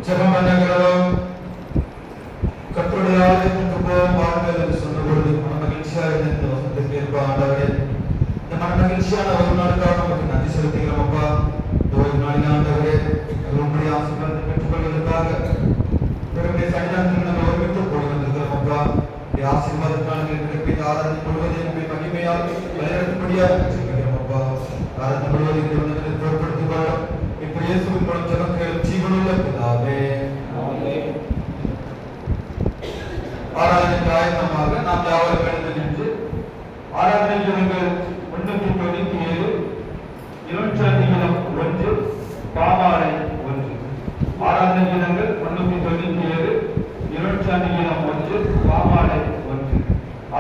ஜெபம் பண்ணுகிறோம். கர்த்தருடைய ஆலயத்திற்கு போவோம் வாருங்கள் என்று சொன்னபொழுது மனமகிழ்ச்சியாக இருந்த இந்த வசனத்திற்கு ஏற்ப ஆண்டவரே, இந்த மனமகிழ்ச்சியான ஒரு நாளுக்காக நமக்கு நன்றி செலுத்துகிறோம் அப்பா. இந்த ஒரு நாளில் ஆண்டவரே உங்களுடைய ஆசீர்வாதத்தை பெற்றுக்கொள்வதற்காக பிறகு சன்னிதானத்தில் நம்ம ஒருமித்து கூடி வந்திருக்கிறோம் அப்பா. இந்த ஆசீர்வாதத்தினால் எங்களுக்கு இந்த ஆராதனை முழுவதும் நம்முடைய மகிமையால் வழிநடத்தும்படியாக செல்கிறோம் அப்பா. ஆராதனை முழுவதும் இந்த உன்னதத்தில் பொருட்படுத்திக் கொள்ளும். இப்ப இயேசுவின் மூலம் ஜெபம் கேளும் ஜீவனுள்ள பிதாவே. ஆராதனைக்கு ஆயத்தமாக நாம் யாவரும் எழுந்து நின்று ஆராதனை ஜெபங்கள் 397 இருநூற்றாண்டிலம் 1 பாமாலை 1. ஆராதனை ஜெபங்கள் 397 இருநூற்றாண்டிலம் 1 பாமாலை 1.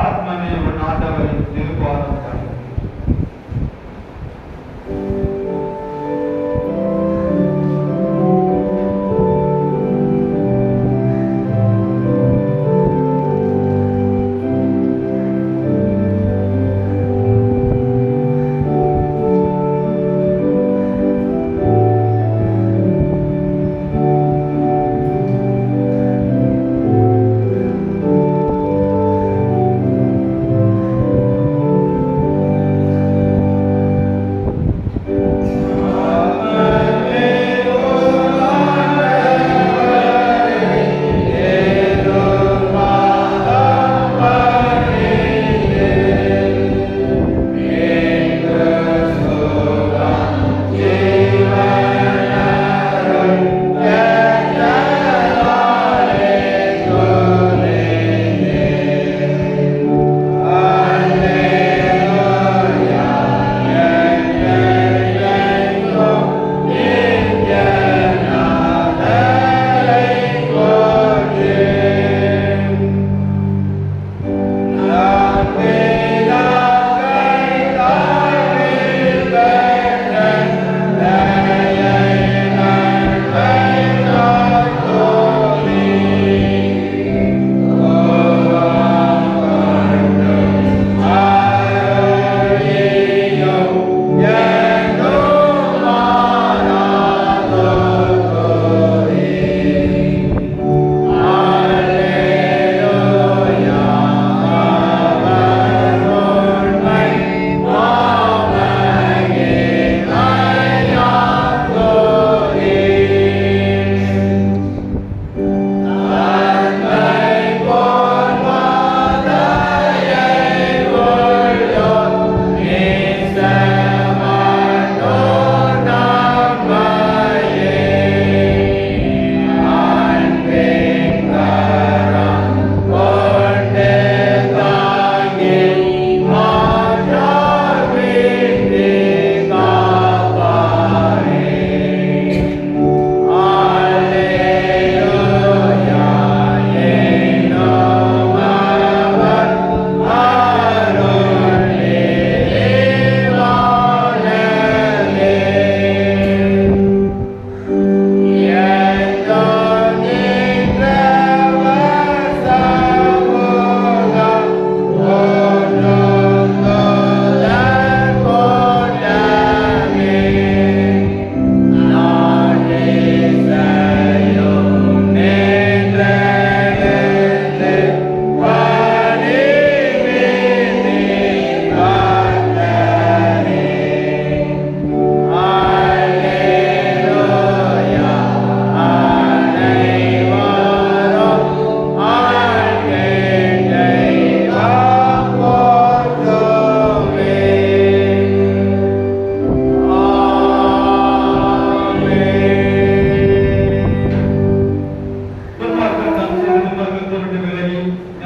ஆத்மமே உன் ஆண்டவரின் திருப்பாதம் பணி.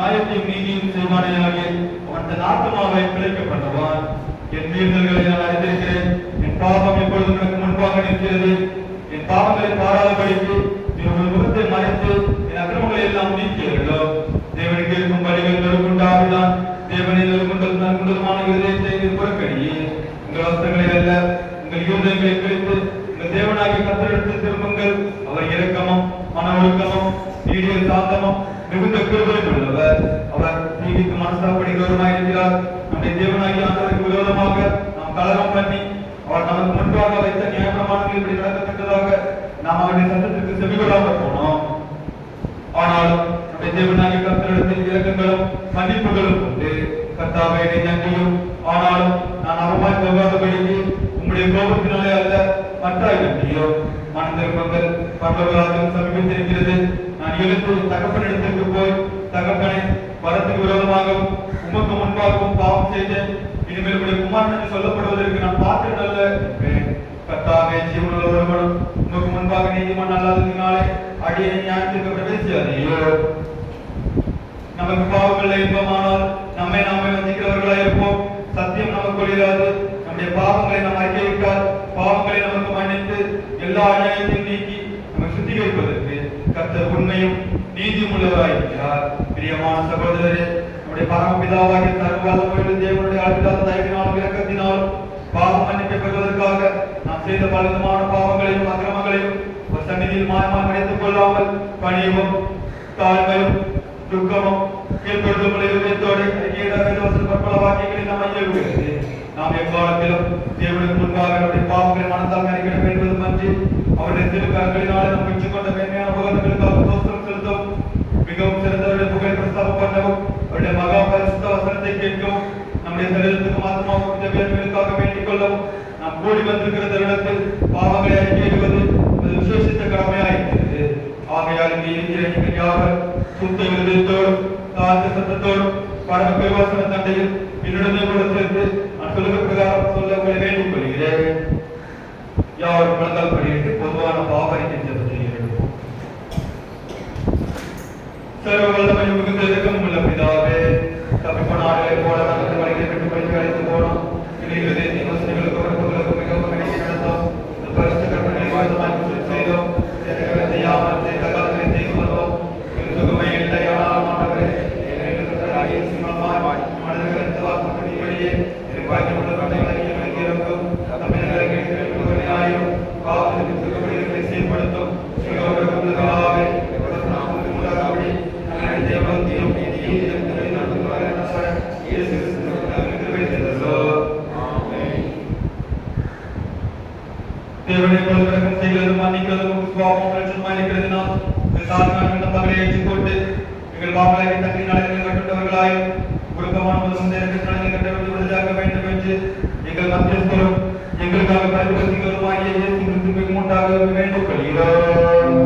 நியாயத்தையும் நீதியும் செய்வானேயாகி அவன் தன் ஆத்மாவை பிழைக்கப்பட்டவான். என் மீறுதல்களை நான் அறிந்திருக்கிறேன், என் பாவம் எப்பொழுதும் எனக்கு முன்பாக நிற்கிறது. என் பாவங்களை பாராதபடிக்கு என்னுடைய முகத்தை மறைத்து என் அக்கிரமங்களை எல்லாம் நீக்கியவர்களோ. தேவனுக்கு இருக்கும் வழிகள் நெருங்குண்டாவிதான். தேவனை நெருங்குண்டதுமான இதயத்தை புறக்கணியே. உங்கள் வஸ்திரங்களை அல்ல, உங்கள் இருதயங்களை பிரித்து உங்கள் தேவனாகிய கர்த்தரிடத்தில் திரும்புங்கள். அவர் இரக்கமும் மன ஒழுக்கமும் நீடிய சாந்தமும் மிகுந்த கிருபையும் உள்ளவர். அவர் நீதிக்கு மனஸ்தாபப்படுகிறவருமாய் இருக்கிறார். நம்முடைய தேவனாகிய ஆண்டவருக்கு விரோதமாக நாம் கலகம் பண்ணி அவர் நமக்கு முன்பாக வைத்த நியாயப்பிரமாணங்கள் இப்படி நடக்கத்தக்கதாக நாம் அவருடைய சத்தத்திற்கு செவிகொள்ளாமல் போனோம். ஆனாலும் நம்முடைய தேவனாகிய கர்த்தரிடத்தில் இரக்கங்களும் மன்னிப்புகளும் உண்டு. கர்த்தாவே, என்னை நன்றியும் ஆனாலும் நான் அவமாய் போகாதபடிக்கு உம்முடைய கோபத்தினாலே அல்ல, மற்றாய் நன்றியோ. மனதிருப்பங்கள் பரலோகராஜ்யம் சமீபத்திருக்கிறது. நான் எழுந்து தகப்பனிடத்திற்கு போய், தகப்பனே, வரத்துக்கு விரோதமாகவும் உமக்கு முன்பாகவும் பாவம் செய்தேன். இனிமேல் உடைய குமாரன் என்று சொல்லப்படுவதற்கு நான் பாத்திரம் அல்ல என்றேன். கர்த்தாவே, ஜீவனுள்ள ஒருவனும் உமக்கு முன்பாக நீதிமான் அல்லாததினாலே அடியை ஞானத்திற்கு பிரவேசியாதேயோ. நமக்கு பாவங்கள் இன்பமானால் நம்மை நாமே வஞ்சிக்கிறவர்களாய் இருப்போம். சத்தியம் நமக்கு இராது. நம்முடைய பாவங்களை நாம் அறிக்கையிட்டால் பாவங்களை நமக்கு மன்னித்து எல்லா அநியாயத்தையும் நீக்கி நம்மை சுத்திகரிப்பதற்கு கர்த்தர் உண்மையும் நீதியும் உள்ளவராயிருக்கிறார். பிரியமான சகோதரரே, நம்முடைய பரமபிதாவாகிய சர்வவல்லமையுள்ள தேவனுடைய அளவில்லாத தயவினாலும் இரக்கத்தினாலும் பாவம் மன்னிக்கப் பெறுவதற்காக நாம் செய்த பலவிதமான பாவங்களையும் அக்கிரமங்களையும் ஒரு சந்நிதியில் மாயமாக நினைத்துக் கொள்ளாமல் பணியவும் தாழ்மையும் துக்கமும் கீழ்ப்படுதலுடைய இதயத்தோடு பற்பல வாக்கியங்களில் நாம் ஐயப்படுகிறது. நாம் எக்காலத்திலும் தேவனுக்கு முன்பாக நம்முடைய பாவங்களை மனத்தால் அறிக்கிட வேண்டுவதும் அன்றி அவருடைய திருக்கரங்களினாலே நாம் பெற்றுக் கொண்ட மேன்மையான உபகரணங்களுக்காக தோஸ்திரம் செலுத்தவும் மிகவும் சிறந்தவருடைய புகழை பிரஸ்தாபம் பண்ணவும் அவருடைய மகா பரிசுத்த வசனத்தை கேட்கவும் நம்முடைய சரீரத்துக்கும் ஆத்மாவுக்கும் தேவையானவர்களுக்காக வேண்டிக் கொள்ளவும் நாம் கூடி வந்திருக்கிற தருணத்தில் பாவங்களை அறிக்கையிடுவது விசேஷித்த கடமையாயிருக்கிறது. ஆகையால் இங்கே இருக்கிற நீங்கள் யாவர் சுத்த விருதத்தோடும் தாழ்ந்த சத்தத்தோடும் பரம பெருவாசன தண்டையில் என்னுடனே கூட சேர்த்து நான் சொல்லுகிற பிரகாரம் சொல்ல உங்களை வேண்டிக் கொள்கிறேன். யாவர் குழந்தால் படியிட்டு பொதுவான பாவரிக்கை செய்கிறோம். சர்வ வல்லமை மிகுந்த இரக்கமும் உள்ள பிதாவே, தப்பிப்போனார்களை போல நமது வழிகளை விட்டு படித்து அழைத்து போனோம். இளைஞர்களுக்கு வசதிகளுக்கு விருப்பங்களுக்கு மிகவும் நினைத்து நடந்தோம். பரிசு கற்பனை வாழ்ந்தமாய் செய்தோம். செய்யாமல் செய்த காலங்களை செய்து வந்தோம். சுகமை இல்லை, ஆனால் மாணவரே மனிதர்களுக்கு வாக்குப்படி வழியே வாய்ப்புள்ள கட்டைகளை இருக்கும் தமிழர்களுக்கு பாவத்திற்கு சுகப்படிகளை செயல்படுத்தும் சுகோபடி தேவனை பொழுதும் செய்கிறதும் மன்னிக்கிறதும் சுவாபம் மன்னிக்கிறதுனால் சாதாரண பகலை ஏற்றுக்கொண்டு எங்கள் பாவங்களை தங்கள் நலன்களை கட்டுண்டவர்களாய் குடும்பமான விடுதலாக வேண்டும் என்று எங்கள் மத்தியஸ்தரும் எங்களுக்காக பரிந்துரைகளுமாகிய இயேசு கிறிஸ்துவுக்கு முன்பாக வேண்டிக் கொள்கிறோம்.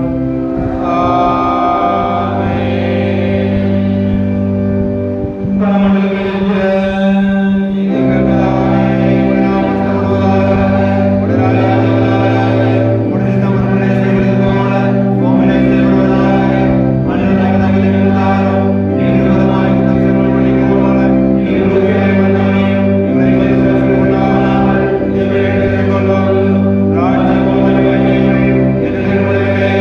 ராஜ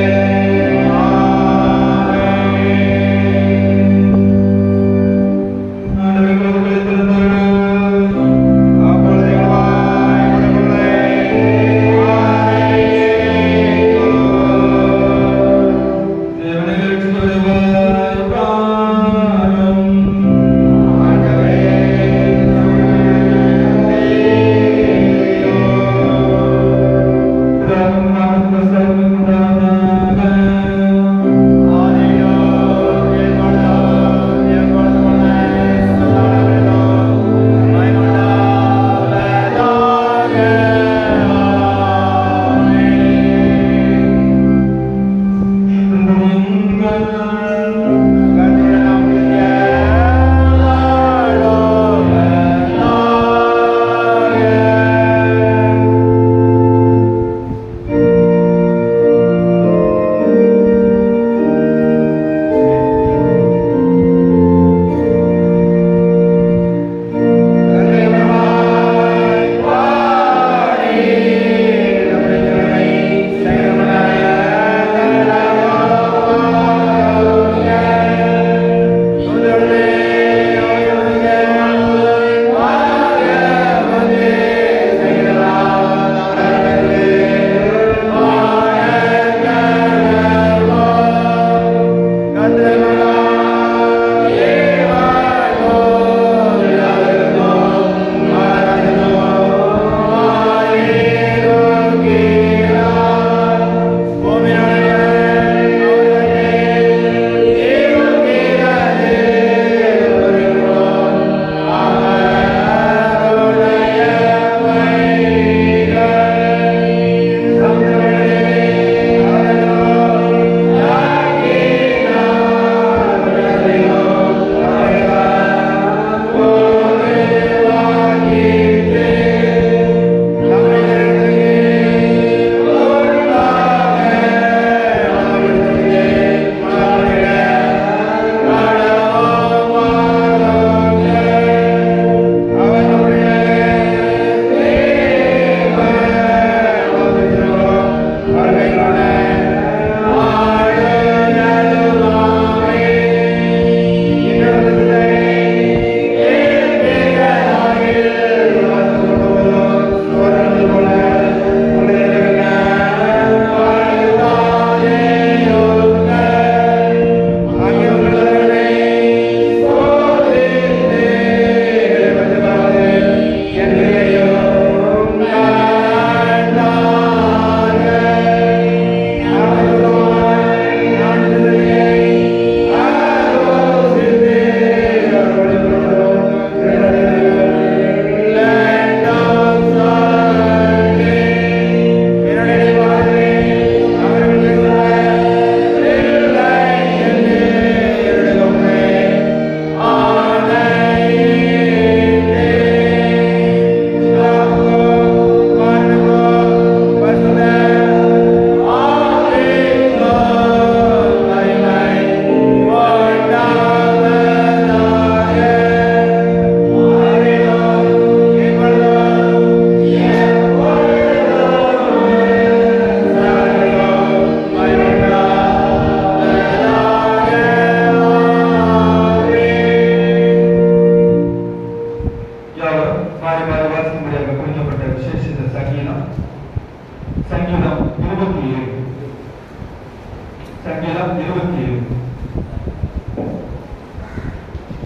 27.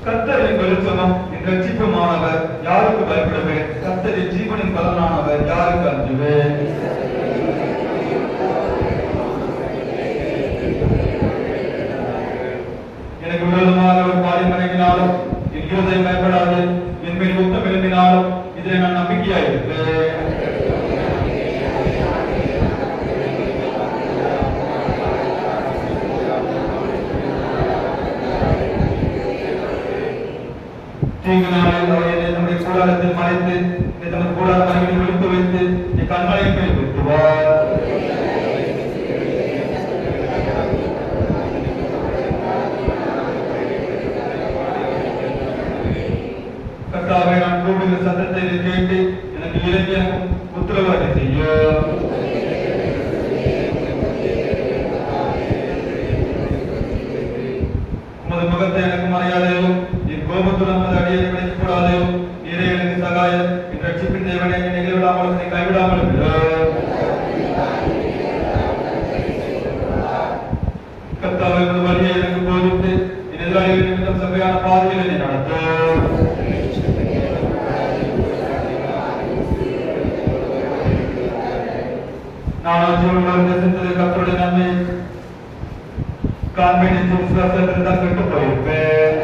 கர்த்தரின் வெளிச்சமும் என் ரட்சிப்புமானவர், யாருக்கு பயப்படுவேன்? கர்த்தரின் ஜீவனின் பலனானவர், யாருக்கு அஞ்சுவேன்? எனக்கு விரோதமாக ஒரு காரியம் இறங்கினாலும் என் இருதயம் பயப்படாது. என் மேல் யுத்தம் எழும்பினாலும் இதில் நான் நம்பிக்கையாயிருப்பேன். தீங்கு நாளில் அவர் என்னை தம்முடைய கூடாரத்தில் மறைத்து, என்னை தமது கூடார மறைவில் ஒளித்து வைத்து, என் கண்மலையின் மேல் வைத்துவார். கர்த்தாவே, நான் கூப்பிடுகிற சத்தத்தை நீர் கேட்டு எனக்கு இறங்கி எனக்கு உத்தரவாதம் செய்யும். உமது முகத்தை எனக்கு மறையாதையும், என் கோபத்துடன் உமது அடியை விடைக்கக் கூடாதையும். நீரே எனக்கு சகாயம், என் ரட்சிப்பின் தேவனே, என்னை கைவிடாமலும் என்னை கைவிடாமலும் இரும். கர்த்தாவே, உமது வழியை எனக்கு போதித்து என் எதிராளிகள் நிமித்தம் செவ்வையான பாதையில் என்னை நடத்தும். நான் ஜீவனுடன் தேசத்தில் கர்த்தருடைய நன்மை காண்பேன் என்று விசுவாசத்தில் தான் கெட்டு போயிருப்பேன்.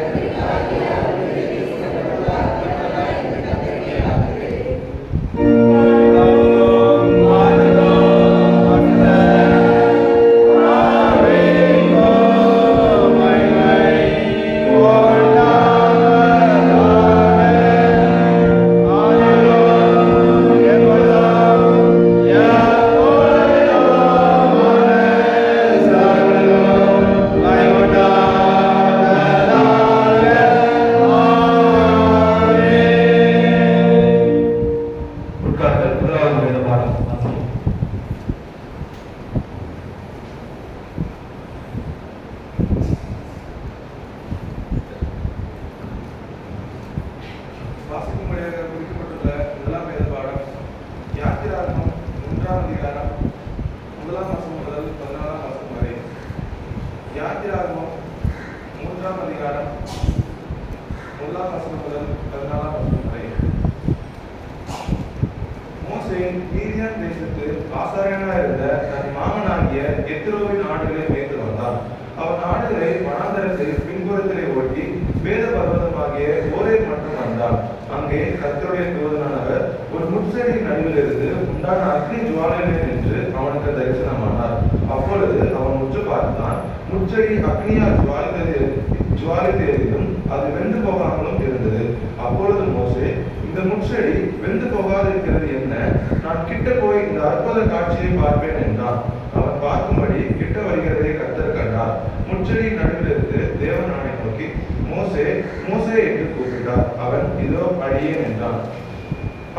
வாசிக்கும்படியாக குறிக்கப்பட்டுள்ள முதலாம் வேத பாடம் யாத்திராகமம் 1ஆம் அதிகாரம் 1ஆம் வசனம் முதல் 14ஆம் வசனம் வரை. யாத்திராகமம் 3ஆம் அதிகாரம் 1ஆம் வசனம் முதல் 14ஆம் வசனம் வரை. மோசே மீதியான் தேசத்து ஆசாரியனாக இருந்த தன் மாமனாகிய எத்ரோவின் ஆடுகளை மேய்த்து வந்தான். அவன் ஆடுகளை வனாந்தரத்தில் பின்புறத்திலே ஓட்டி வேத பர்வதமாகிய ஓரேப் மட்டும் வந்தான். அங்கே கர்த்தருடைய தூதனானவர் ஒரு முட்செடியின் நடுவில் இருந்து உண்டான அக்னி ஜுவாலையிலே நின்று அவனுக்கு தரிசனமானார். அப்பொழுது அவன் உற்று பார்த்தான். முட்செடி அக்னியால் ஜுவாலித்தேறியும் அது வெந்து போகாமலும் இருந்தது. அப்பொழுது மோசே, இந்த முட்செடி வெந்து போகாதிருக்கிறது என்ன? நான் கிட்ட போய் இந்த அற்புத காட்சியை பார்ப்பேன் என்றான். அவன் பார்க்கும்படி கிட்ட வருகிறதை கர்த்தர் கண்டார். முட்செடியின் நடுவிலிருந்து தேவன் அவனை நோக்கி, மோசே மோசே என்று கூப்பிட்டார். அவன், இதோ அடியேன் என்றான்.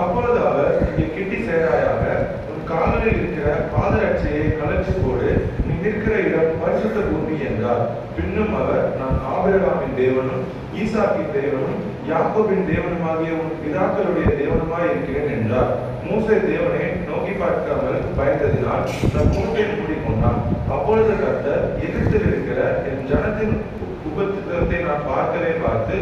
அப்பொழுது அவர், இங்கே கிட்டி சேராயாக, உன் காலில் இருக்கிற பாதரட்சையை கலற்றி போடு, நீ நிற்கிற இடம் பரிசுத்த பூமி என்றார். பின்னும் அவர், நான் ஆபிரகாமின் தேவனும் ஈசாக்கின் தேவனும் யாக்கோபின் தேவனுமாகிய உன் பிதாக்களுடைய தேவனுமாய் இருக்கிறேன் என்றார். மோசே தேவனை நோக்கி பார்க்காமல் பயந்ததினால் தன் மூட்டை மூடிக்கொண்டான். அப்பொழுது கர்த்தர், எகிப்தில் இருக்கிற என் ஜனத்தின் உபத்திரத்தை நான் பார்த்து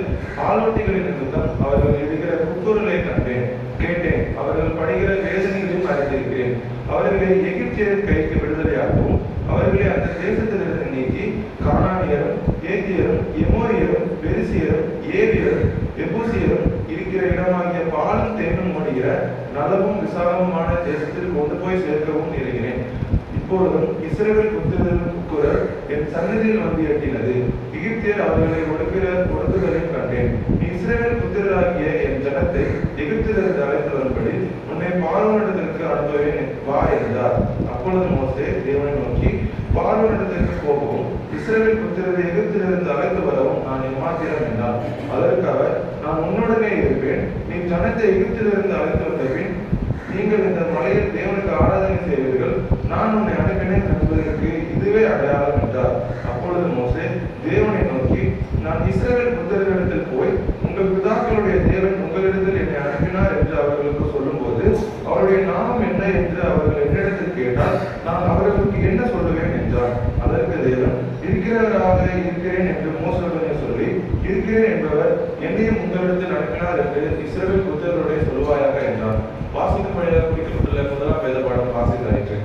ஆலோட்டிகளின் நிமித்தம் அவர்கள் இடுகிற குக்குரலை கண்டேன், கேட்டேன். அவர்கள் படுகிற வேதனைகளையும் அறிந்திருக்கிறேன். அவர்களை எகிப்தியர் கைக்கு விடுதலையாகவும் அவர்களை அந்த தேசத்திலிருந்து நீக்கி கானானியரும் ஏத்தியரும் எமோரியரும் பெரிசியரும் ஏவியரும் எபூசியரும் இருக்கிற இடமாகிய பாலும் தேனும் முடிகிற நலவும் விசாலமுமான தேசத்தில் கொண்டு போய் சேர்க்கவும் இருக்கிறேன். இப்பொழுதும் இஸ்ரவேல் புத்திரரின் குரல் என் சன்னதியில் வந்து எட்டினது. எகிப்தியர் அவர்களை ஒடுக்குதலையும் கண்டேன். நீ இஸ்ரவேல் புத்திரராகிய என் ஜனத்தை எகிப்திலிருந்து அழைத்து வரும்படி உன்னை பார்வோனிடத்திற்கு அனுப்புவேன், வா என்றார். அப்பொழுது மோசே தேவனை நோக்கி, பார்வோனிடத்திற்கு போகவும் இஸ்ரவேல் புத்திரரை எகிப்திலிருந்து அழைத்து வரவும் நான் எம்மாத்திரம் என்றார். அதற்கு அவர், நான் உன்னுடனே இருப்பேன். நீ ஜனத்தை எகிப்திலிருந்து அழைத்து வந்தபின் நீங்கள் இந்த மலையில் தேவனுக்கு ஆராதனை செய்வீர்கள். நான் உன்னை அனுப்பினேன் என்பதற்கு இதுவே அடையாளம் என்றார். அப்பொழுது மோசே தேவனை நோக்கி, நான் இஸ்ரவேல் புத்திரரிடத்தில் போய் உங்கள் பிதாக்களுடைய தேவன் உங்களிடத்தில் என்னை அனுப்பினார் என்று அவர்களுக்கு சொல்லும்போது அவருடைய நாமம் என்ன என்று அவர்கள் என்னிடத்தில் கேட்டால் நான் அவர்களுக்கு என்ன சொல்லுவேன் என்றார். அதற்கு தேவன், இருக்கிற மோசே சொல்லி, இருக்கிறேன் என்பவர் என்னையும் உங்களிடத்தில் அனுப்பினார் என்று இஸ்ரவேல் புத்திரருடைய சொல்லுவாயாக என்றார். வாசிக்கும்படியாக குறிக்கப்பட்டுள்ள முதலாம் வேத பாடம் வாசித்தாயிற்று.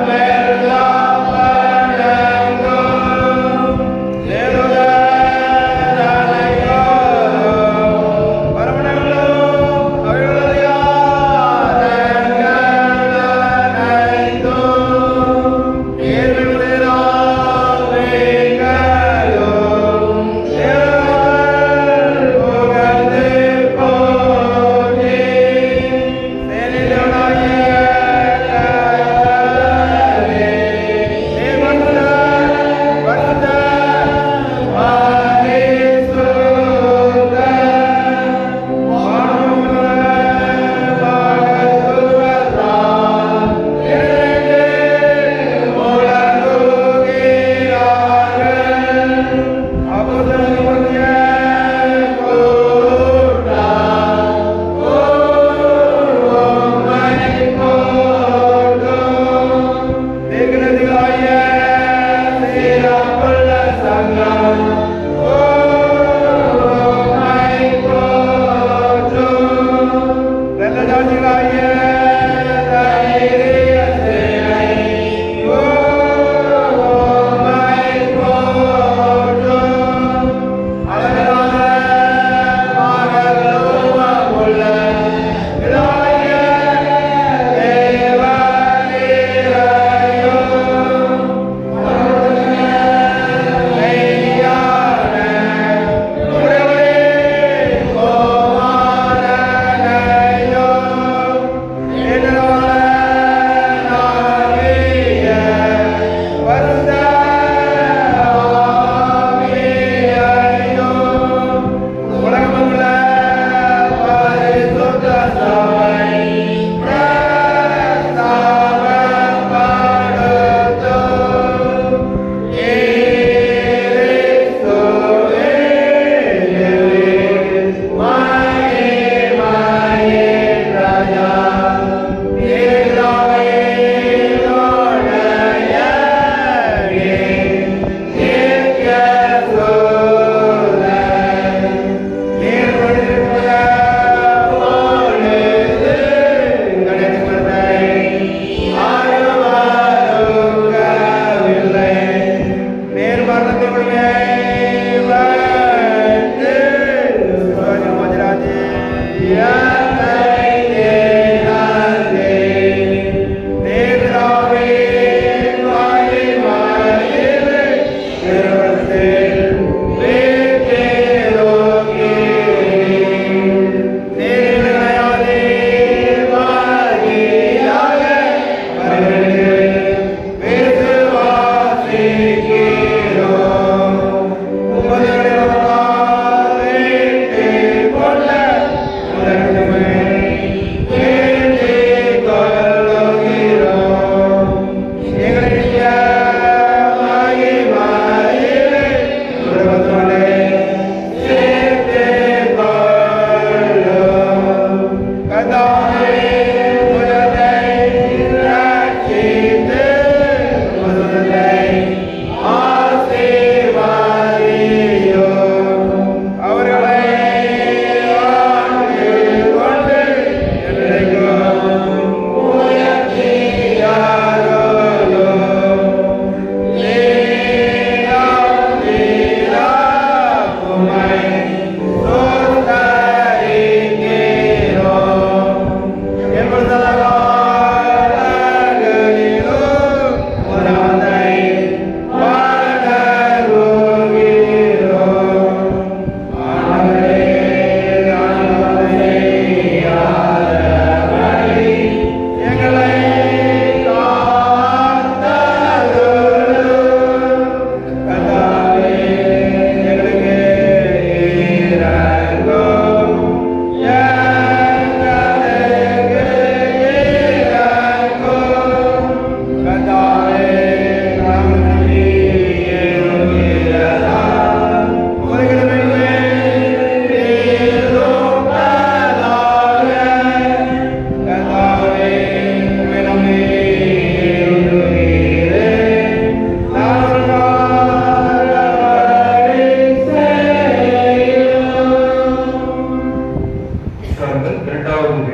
Amen.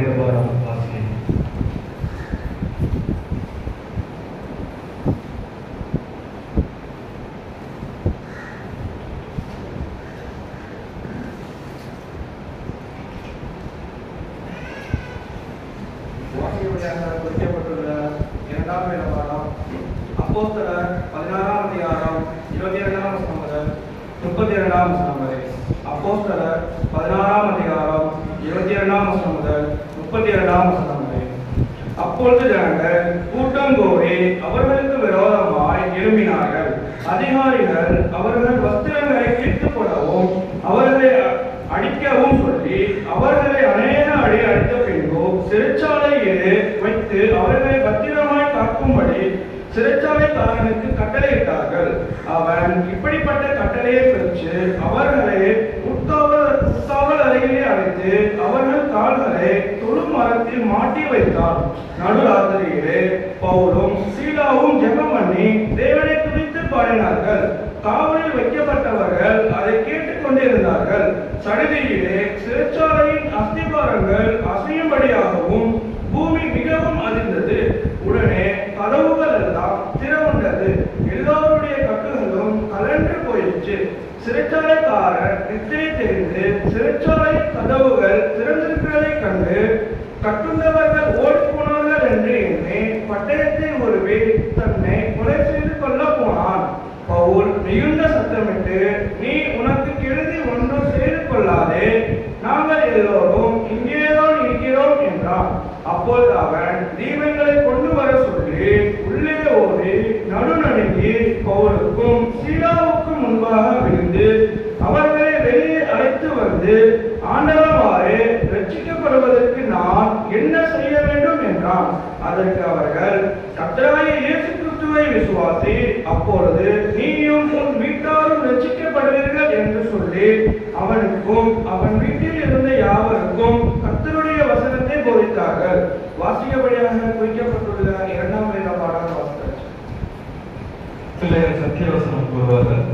வேதபாரம் வாசிக்கிறேன். வாசியவழியாக குறிக்கப்பட்டுள்ள இரண்டாம் வேதபாரம் அப்போஸ்தலர் 16ஆம் அதிகாரம் 22ஆம் வசனம் முதல் 32ஆம் வசனம் வரை. அப்போஸ்தலர் 16ஆம் அதிகாரம் 22ஆம் வசனம் முதல் 32ஆம் வசனம் வரை. அப்பொழுது ஜனங்கள் கூட்டம் கூடி அவர்களுக்கு விரோதமாய் எழும்பினார்கள். அதிகாரிகள் அவர்கள் வஸ்திரங்களை கிழித்துப் போடவும் அவர்களை அடிக்கவும் சொல்லி அவர்களை அநேக அடி அடித்த பின்பு சிறைச்சாலையிலே வைத்து அவர்களை பத்திரமாய் காக்கும்படி சிறைச்சாலைக்காரனுக்கு கட்டளையிட்டார்கள். அவன் இப்படிப்பட்ட கட்டளையை பெற்று அவர்களை உட்காவல் அறையிலே அழைத்து அவர்கள் கால்களை தொழு மரத்தில் மாட்டி வைத்தான். நடுராத்திரியிலே பவுலும் சீலாவும் ஜெபம் பண்ணி தேவனை துதித்து பாடினார்கள். காவலில் வைக்கப்பட்டவர்கள் அதை கேட்டுக் கொண்டிருந்தார்கள். சடுதியிலே சிறைச்சாலையின் அஸ்திபாரங்கள் அசையும்படியாகவும் பூமி மிகவும் அதிர்ந்தது. உடனே கதவுகள் எல்லாம் திறவுண்டது. எல்லோருடைய கட்டுகளும் கலன்று போயிற்று. சிறைச்சாலைக்காரர் நித்திரை தெரிந்து சிறைச்சாலை கதவுகள் திறந்திருக்கிறதைக் கண்டு கட்டுண்டவர்கள் ஓடிப்போனார்கள் என்று எண்ணி பட்டயத்தை ஒருவே தன்னை கொலை செய்து கொள்ள போனான். பவுல் மிகுந்த சத்தமிட்டு, நீ உனக்கு கெடுதி ஒன்றும் செய்து கொள்ளாதே, நாங்கள் எல்லோரும் இங்கேதான் இருக்கிறோம் என்றான். அப்போது அவன் தீபங்களை கொண்டு வர சொல்லி உள்ளே ஓடி நடுநடுங்கி பவுலுக்கும் சீலாவுக்கும் முன்பாக விழுந்து அவர்களை வெளியே அழைத்து வந்து, ஆண்டவரே, ரட்சிக்கப்படுவதற்கு நான் என்ன செய்ய வேண்டும் என்றான். அதற்கு அவர்கள், கர்த்தராகிய இயேசு கிறிஸ்துவை விசுவாசி, அப்பொழுது நீயும் உன் வீட்டாரும் ரட்சிக்கப்படுவீர்கள் என்று சொல்லி அவனுக்கும் அவன் வீட்டில் இருந்த யாவருக்கும் கர்த்தருடைய வசனத்தை போதித்தார்கள். வாசிக்கப்படியாக குறிக்கப்பட்டுள்ள இரண்டாம் வேதபாரம் வாசித்தார். பிள்ளைகள் சத்தியவசனம் கூறுவார்கள்.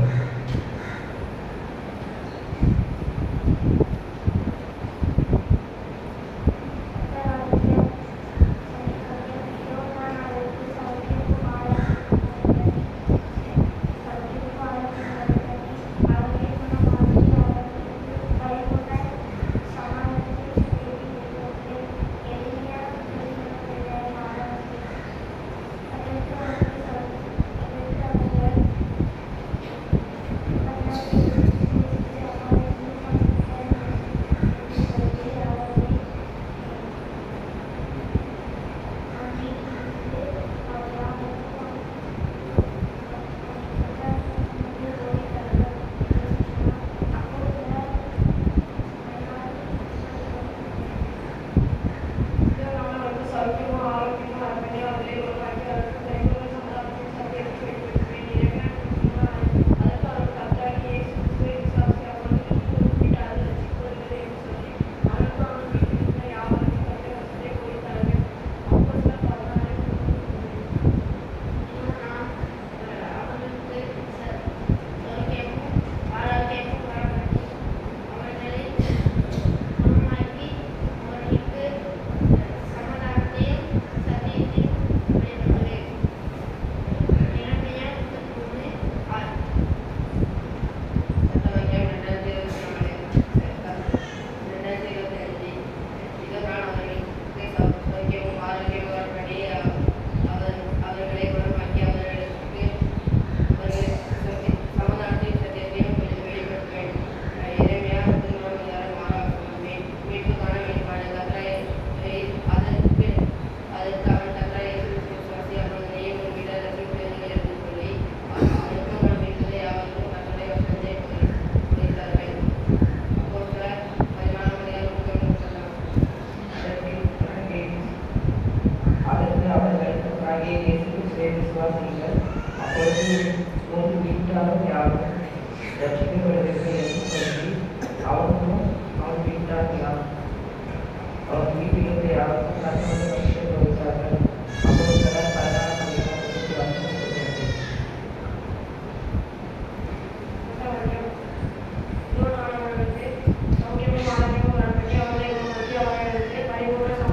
பரிபூரண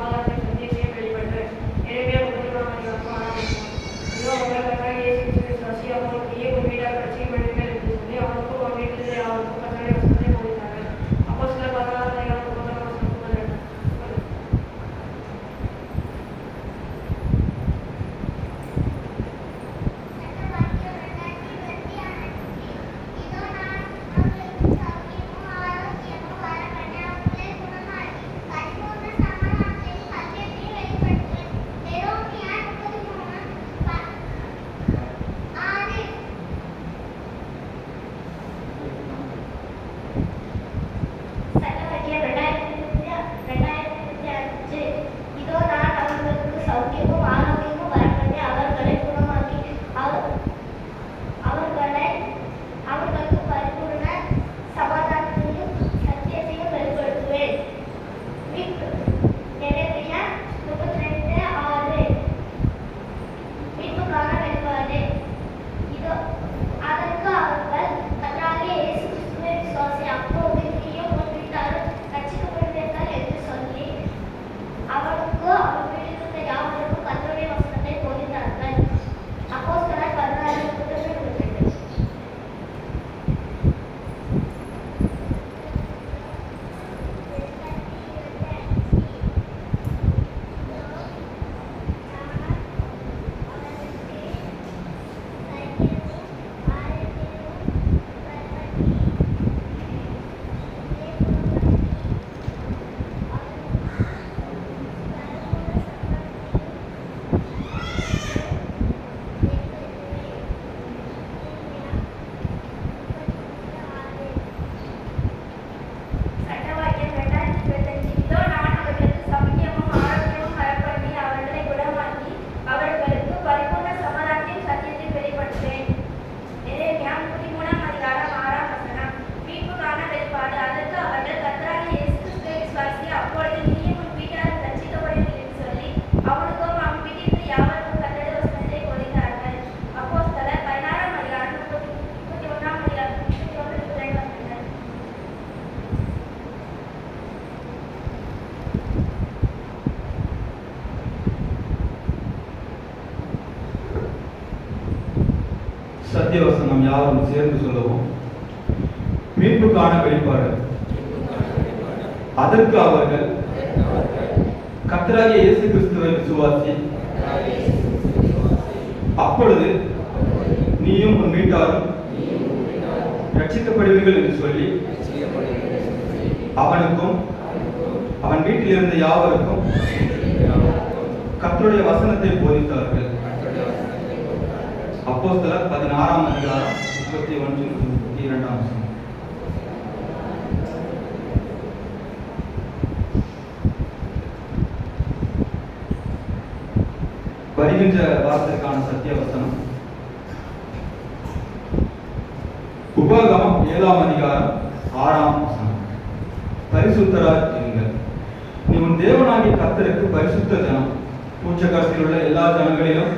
சத்திய வசனம் யாரும் சேர்ந்து சொல்லுவோம். மீட்புக்கான வெளிப்பாடு. அதற்கு அவர்கள், கர்த்தராகிய இயேசு கிறிஸ்துவை விசுவாசி, அப்பொழுது நீயும் உன் வீட்டாரும் ரட்சிக்கப்படுவீர்கள் என்று சொல்லி அவனுக்கும் அவன் வீட்டில் இருந்த யாவருக்கும் கர்த்தருடைய வசனத்தை போதித்தார்கள். அப்போஸ்தலர் 16ஆம் அதிகாரம் 31-32 வசனம். வருகின்ற வாரத்திற்கான சத்திய வசனம் உபாகமம் 7ஆம் அதிகாரம் 6ஆம் வசனம். பரிசுத்தராய் இருங்கள், நீ உன் தேவனாகிய கர்த்தருக்கு பரிசுத்த ஜனம். பூச்சக்கரத்தில் உள்ள எல்லா ஜனங்களிலும்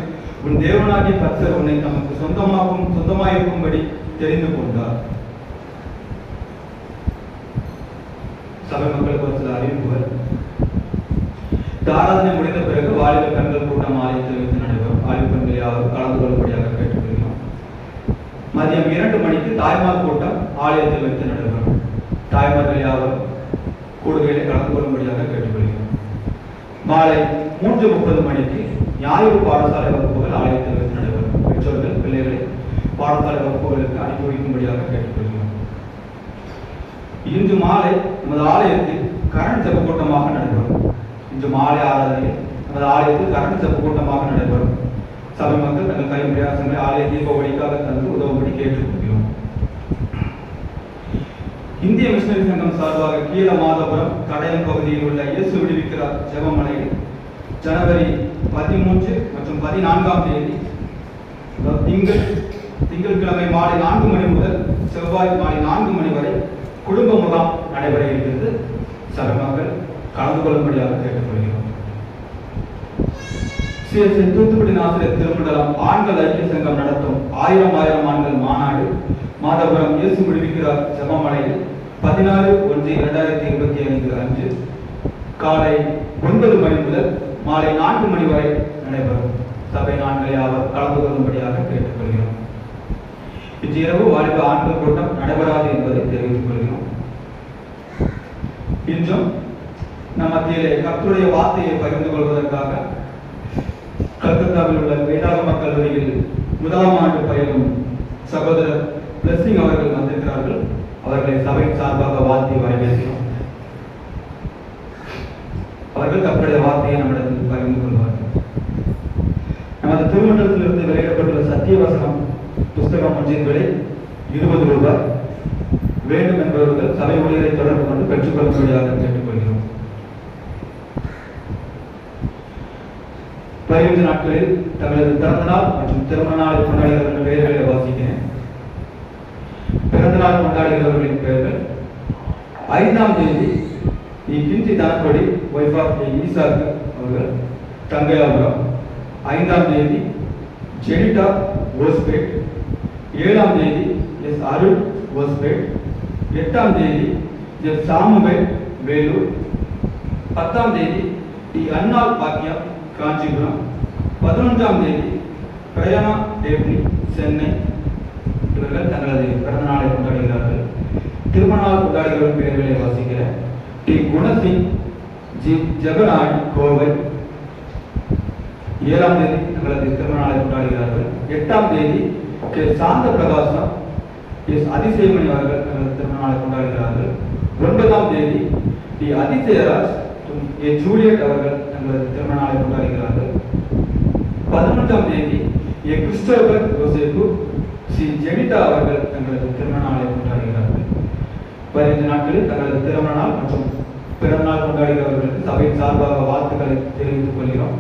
உன் தேவனாகிய கர்த்தர் உன்னை நமக்கு சொந்தமாயிருக்கும்படி தெரிந்து கொண்டார். சபை மக்களுக்கு ஒரு சில அறிவிப்புகள். ஆராதனை முடிந்த பிறகு வாலிப பெண்கள் கூட்டம் ஆலயத்தில் வைத்து நடைபெறும். வாலிப பெண்கள் யாரும் கலந்து கொள்ளும்படியாக கேட்டுக்கொள்கிறோம். மதியம் 2 மணிக்கு தாய்மார் கூட்டம் ஆலயத்தில் வைத்து நடைபெறும். தாய்மார்கள் யாரும் கூடுகையிலே கலந்து கொள்ளும்படியாக கேட்டுக்கொள்கிறோம். மாலை 3:30 மணிக்கு ஞாயிறு பாடசாலை வகுப்புகள் ஆலயத்தில் வைத்து நடைபெறும். பெற்றோர்கள் பிள்ளைகளை பாடசாலை வகுப்புகளுக்கு அனுப்பி வைக்கும்படியாக கேட்டுக்கொள்கிறோம். இன்று மாலை நமது ஆலயத்தில் கரண் ஜெப கூட்டமாக நடைபெறும். இன்று மாலை ஆராதனையில் நமது ஆலயத்தில் கரண் ஜெப கூட்டமாக நடைபெறும். சபை மக்கள் தங்கள் கை பிரயாசங்களை ஆலய தீப ஒளிக்காக தந்து உதவும்படி கேட்டுக்கொள்கிறோம். இந்திய மிஷனரி சங்கம் சார்பாக கீழமாதபுரம் கடையம் பகுதியில் உள்ள இயேசு விடுவிக்கிறார் ஜெபமலையில் ஜனவரி 13 மற்றும் 14ஆம் தேதி திங்கட்கிழமை மாலை 4 மணி முதல் செவ்வாய் மாலை 4 மணி வரை குடும்ப முகாம் நடைபெற இருக்கிறது. சபை மக்கள் கலந்து கொள்ளும்படியாக கேட்டுக்கொள்கிறோம். சிஎஸ்ஐ தூத்துக்குடி ஆசிரியர் திருமண்டலம் ஆண்கள் ஐக்கிய சங்கம் நடத்தும் 1000 ஆண்கள் மாநாடு மாதபுரம் இயேசு விடுவிக்கிறார் ஜெபமலையில் 16/1/2025 அன்று காலை 9 மணி முதல் மாலை 4 மணி வரை நடைபெறும். சபை ஆண்களை அவர் கலந்து கொள்ளும்படியாக கேட்டுக்கொள்கிறோம். இன்று இரவு வாலிப ஆண்கள் கூட்டம் நடைபெறாது என்பதை தெரிவித்துக் கொள்கிறோம். இன்றும் நம் மத்தியிலே கர்த்தருடைய வார்த்தையை பகிர்ந்து கொள்வதற்காக கல்கத்தாவில் உள்ள வேதாகம கல்லூரியில் 1ஆம் ஆண்டு பயிலும் சகோதரர் பிளஸிங் அவர்கள் வந்திருக்கிறார்கள். அவர்களை சபையின் சார்பாக வாழ்த்தி வரவேற்கிறோம். அவர்கள் கர்த்தருடைய வார்த்தையை நம்மிடத்தில் பகிர்ந்து கொள்வார்கள். நமது திருமண்டலத்திலிருந்து வெளியிடப்பட்டுள்ள சத்திய வசனம் புஸ்தகம் ஒன்றின் விலை 20 ரூபாய். வேண்டும் என்பவர்கள் சபை ஊழியரை தொடர்பு கொண்டு பெற்றுக்கொள்ளும்படியாக கேட்டுக்கொள்கிறோம். 15 நாட்களில் தங்களது பிறந்த நாள் மற்றும் திருமண நாளை கொண்டாடுகிறவர்கள் பெயர்களை வாசிக்கிறேன். பிறந்த நாள் கொண்டாடுகிறவர்களின் பெயர்கள்: 5ஆம் தேதி கிஞ்சி தனப்படி ஒய்ஃப் ஆஃப் ஈசாக்கு அவர்கள், தங்கையாபுரம். 5ஆம் தேதி ஜெனிட்டா ஓஸ்பேட். 7ஆம் தேதி எஸ் அருள் ஓஸ்பேட். 8ஆம் தேதி எஸ் சாமுவேல் வேலூர். 10ஆம் தேதி டி அன்னாள் பாக்கியம் காஞ்சிபுரம். 11ஆம் தேதி பிரயாணா டேப்னி சென்னை. இவர்கள் தங்களது பிறந்த நாளை கொண்டாடுகிறார்கள். திருமண நாள் கொண்டாடுகிறவர்கள் பெயர்களை வாசிக்கிற டி குணசிங் ஜி ஜெகநாடி கோவை. 7ஆம் தேதி தங்களது திருமண நாளை கொண்டாடுகிறார்கள். 8ஆம் தேதி கே சாந்த பிரகாசம் எஸ் அதிசயமணி அவர்கள் தங்களது திருமண நாளை கொண்டாடுகிறார்கள். 9ஆம் தேதி டி அதிசயராஜ் ஏ ஜூலியட் அவர்கள் தங்களது திருமண நாளை கொண்டாடுகிறார்கள். 11ஆம் தேதி ஏ கிறிஸ்டோபர் யோசேப்பு சி ஜெனிட்டா அவர்கள் தங்களது திருமண நாளை கொண்டாடுகிறார்கள். 15 நாட்களில் தங்களது திருமண நாள் மற்றும் பிறந்த நாள் கொண்டாடுகிறவர்களுக்கு சபையின் சார்பாக வாழ்த்துக்களை தெரிவித்துக் கொள்கிறோம்.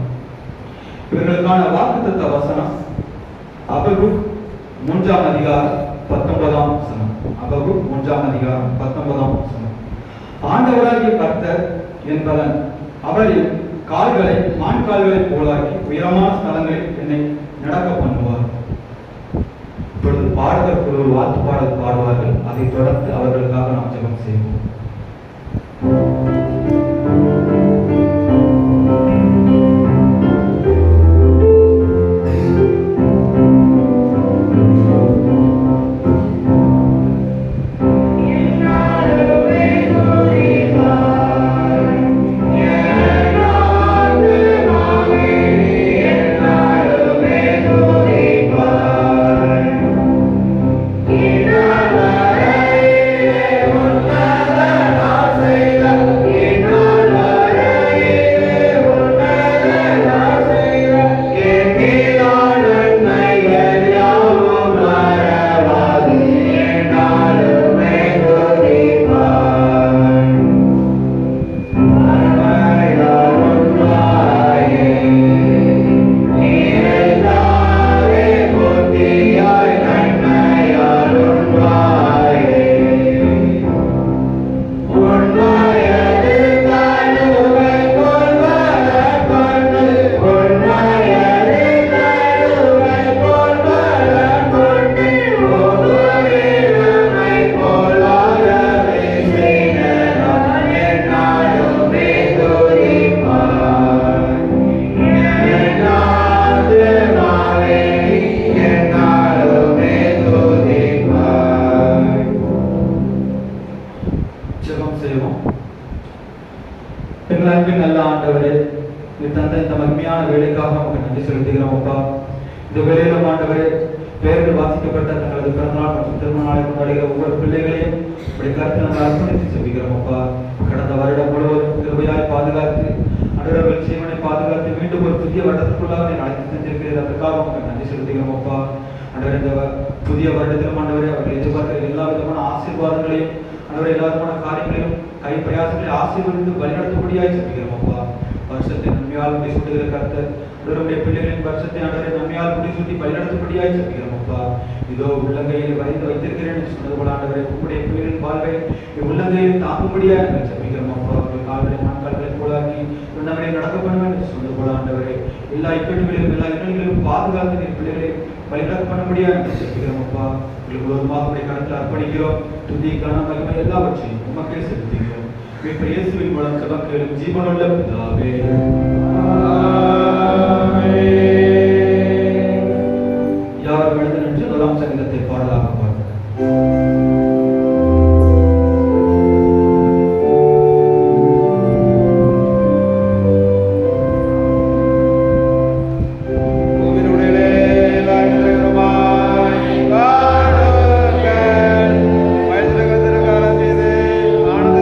இவர்களுக்கான வாக்குத்தத்த வசனம் அபகுக் 3ஆம் அதிகாரம் 19ஆம் வசனம். அபகுக் 3ஆம் அதிகாரம் 19ஆம் வசனம். ஆண்டவராகிய கர்த்தர் என்பதன் அவரின் கால்களை மான் கால்களை போலாக்கி உயரமான ஸ்தலங்களில் என்னை நடக்க பண்ணுவார். இப்பொழுது பாடகர் குழு வாழ்த்து பாடல் பாடுவார்கள். அதைத் தொடர்ந்து அவர்களுக்காக நாம் ஜெபம் செய்வோம். நீர் தந்த இந்த மகிமையான வேலைக்காக நமக்கு நன்றி செலுத்துகிறோம் அப்பா. இந்த வேலையிலும் ஆண்டவரே பெயர்கள் வாசிக்கப்பட்ட தங்களது பிறந்தநாள் மற்றும் திருமண நாளை கொண்டாடுகிற ஒவ்வொரு பிள்ளைகளையும் இப்படி கருத்து நாங்கள் அர்ப்பணித்து செல்கிறோம் அப்பா. கடந்த வருடம் முழுவதும் கிருபையாய் பாதுகாத்து அன்றவர்கள் ஜீவனை பாதுகாத்து மீண்டும் ஒரு புதிய வருடத்துக்குள்ளாக நீ அழைத்து சென்றிருக்கிறது. அதற்காக உங்களுக்கு நன்றி செலுத்துகிறோம் அப்பா. அன்றவர் இந்த புதிய வருடத்திலும் ஆண்டவரே அவர்கள் எதிர்பார்க்கிற எல்லா விதமான ஆசீர்வாதங்களையும் ஆண்டவரை எல்லா விதமான காரியங்களையும் கை பிரயாசங்களை ஆசீர்வதித்து வழிநடத்தும்படியாய் செல்கிறோம் அப்பா. வருஷத்தை நன்மையால் முடி சுட்டுகிற கர்த்தர் உடைய பிள்ளைகளின் வருஷத்தை ஆண்டவரை நன்மையால் முடி சுட்டி வழிநடத்தும்படியாய் செல்கிறோம் அப்பா. இதோ உள்ளங்கையில் வரைந்து வைத்திருக்கிறேன் என்று சொன்னது போல ஆண்டவரை உங்களுடைய பிள்ளைகளின் வாழ்வை உள்ளங்கையில் தாங்கும்படியாக நாங்கள் செல்கிறோம் அப்பா. அவர்கள் கால்களை மண்கால்களை போலாக்கி உன்னவரை நடக்க பண்ணுவேன் என்று சொன்னது போல ஆண்டவரை எல்லா இக்கட்டுகளிலும் எல்லா இடங்களிலும் பாதுகாத்து நீர் பிள்ளைகளை வழிநடத்த பண்ண முடியாது செல்கிறோம் அப்பா. உங்களுக்கு முழுவதுமாக உடைய கருத்தில் அர்ப்பணிக்கிறோம். துதி கனம் மகிமை எல்லாவற்றையும் உமக்கே செலுத்துகிறோம். இயேசுவின் மூலம் ஜெபம் ஜீவனுள்ள பிதாவே. யார் எழுந்து நின்று முதலாம் சங்கீதத்தை பாடலாக பாடுகிறார். ஆனந்த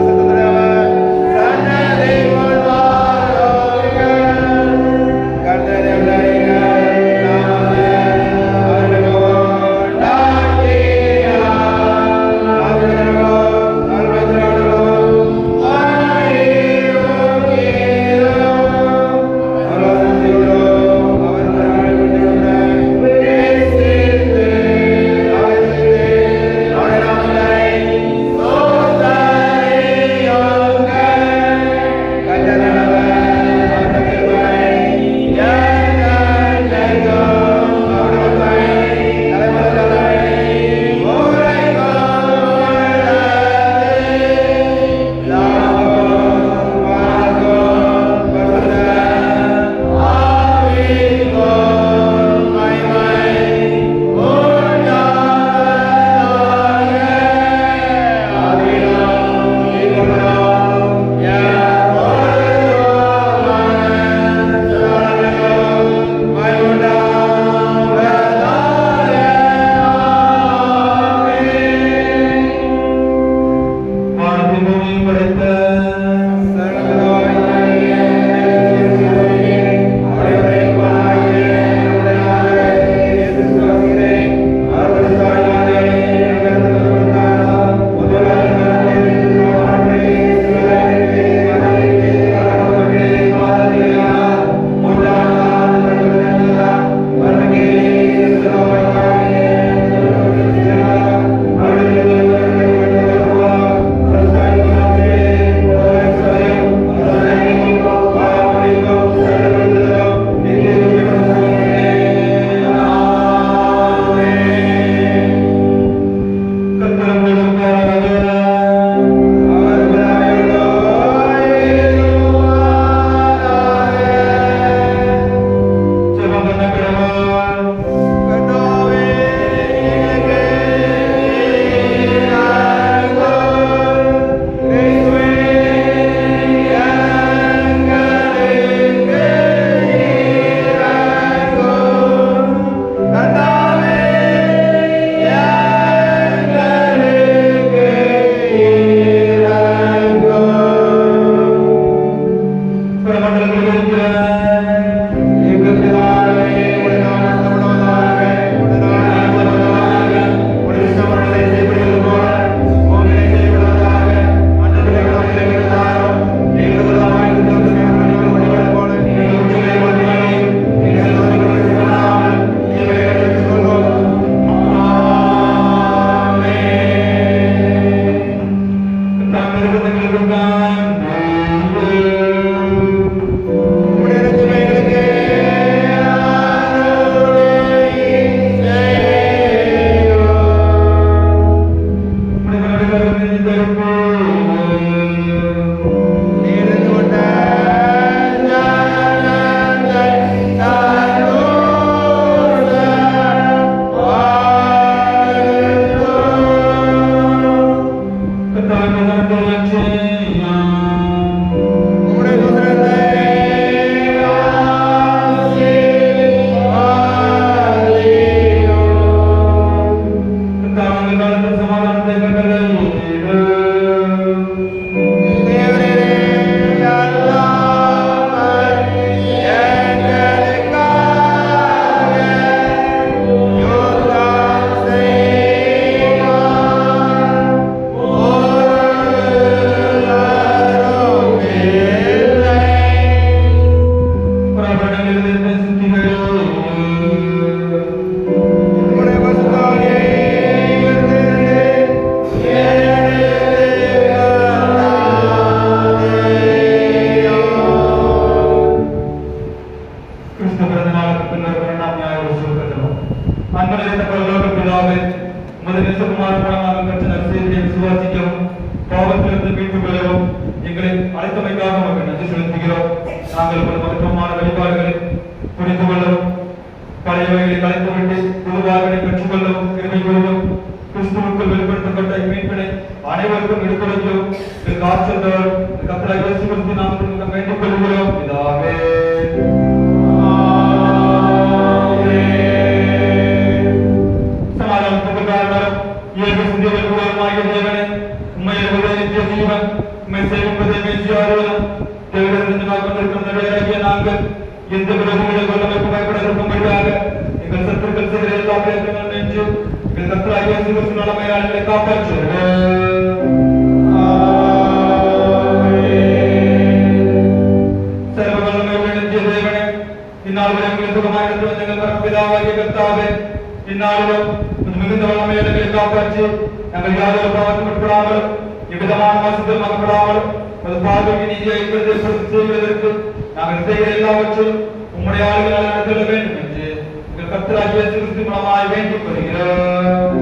நிறைந்த பரலோக பிதாவே, உமது நேசகுமாரன் மூலமாக பெற்ற நற்செய்தியை விசுவாசிக்கவும் பாவத்திலிருந்து மீட்டுக் கொள்ளவும் எங்களை அழைத்தமைக்காக உமக்கு நன்றி செலுத்துகிறோம். நாங்கள் ஒரு மகத்துவமான வழிபாடுகளை புரிந்து கொள்ளவும் பழையவைகளை கலைத்துவிட்டு புதுவாழ்வை பெற்றுக்கொள்ளவும் கிருபை புரியும். கிறிஸ்துவுக்குள் வெளிப்படுத்தப்பட்ட மீட்பினை அனைவருக்கும் எடுத்துரைக்கிறோம். இதற்கு ஆற்றல் தரும் கர்த்தராகிய இயேசு கிறிஸ்துவின் நாமத்தில் வேண்டிக் கொள்கிறோம் பிதாவே. எந்த விரோதிகளை கொள்ளமைப்பு பயப்படவிருக்கும்படியாக எங்கள் சத்துருக்கள் செய்கிற எல்லா பிரயத்தனங்களும் நின்று எங்கள் கர்த்தராகிய இயேசு கிறிஸ்துவின் வல்லமையால் எங்களை காப்பாற்றுகிறோம். சர்வ வல்லமையுள்ள நித்திய தேவனே, இந்நாளில் எங்களை சுகமாய் நடத்தி வந்த எங்கள் பரமபிதாவாகிய கர்த்தாவே, இந்நாளிலும் மிகுந்த வல்லமையால் எங்களை காப்பாற்றி நாங்கள் யாதொரு பாவத்துக்கு உட்படாமல் எவ்விதமான மாசுதல் மகப்படாமலும் அது பார்வைக்கு நீதியை செய்வதற்கு நாங்கள் செய்கிற எல்லாவற்றையும் உம்முடைய ஆளுகளால் நடத்திட வேண்டும் என்று எங்கள் கர்த்தராகிய இயேசு கிறிஸ்து மூலமாய் வேண்டிக் கொள்கிறோம்.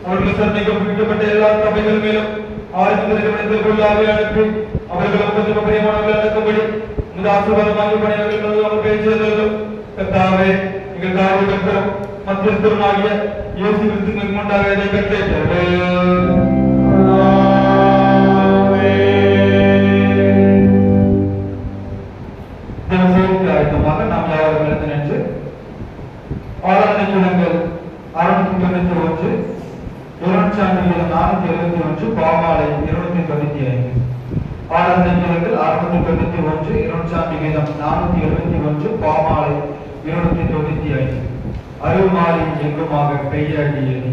அவர்கள் எல்லா சபைகள் மேலும் அனுப்பி அவர்கள் பிரியமானவர்கள் நடக்கும்படி இந்த ஆசீர்வாதமாக பணியாளர்கள் பேசுகிறோம். கர்த்தாவே, எங்கள் காரியகர்த்தரும் மத்தியஸ்தருமாகிய இயேசு கிறிஸ்துவின் முன்பாக இதை கட்டளையிட்டோம். ஆயத்தமாக நாம் யாரும் எழுந்து நின்று ஆராதனை கூடங்கள் 691, இறைச்சான்றிதழ் 471, பாமாலை 295. ஆராதனை கூடங்கள் 691, இறைச்சான்றிதழ் 471, பாமாலை 295. அருள்மாறி எங்குமாக பெய்யாடியது.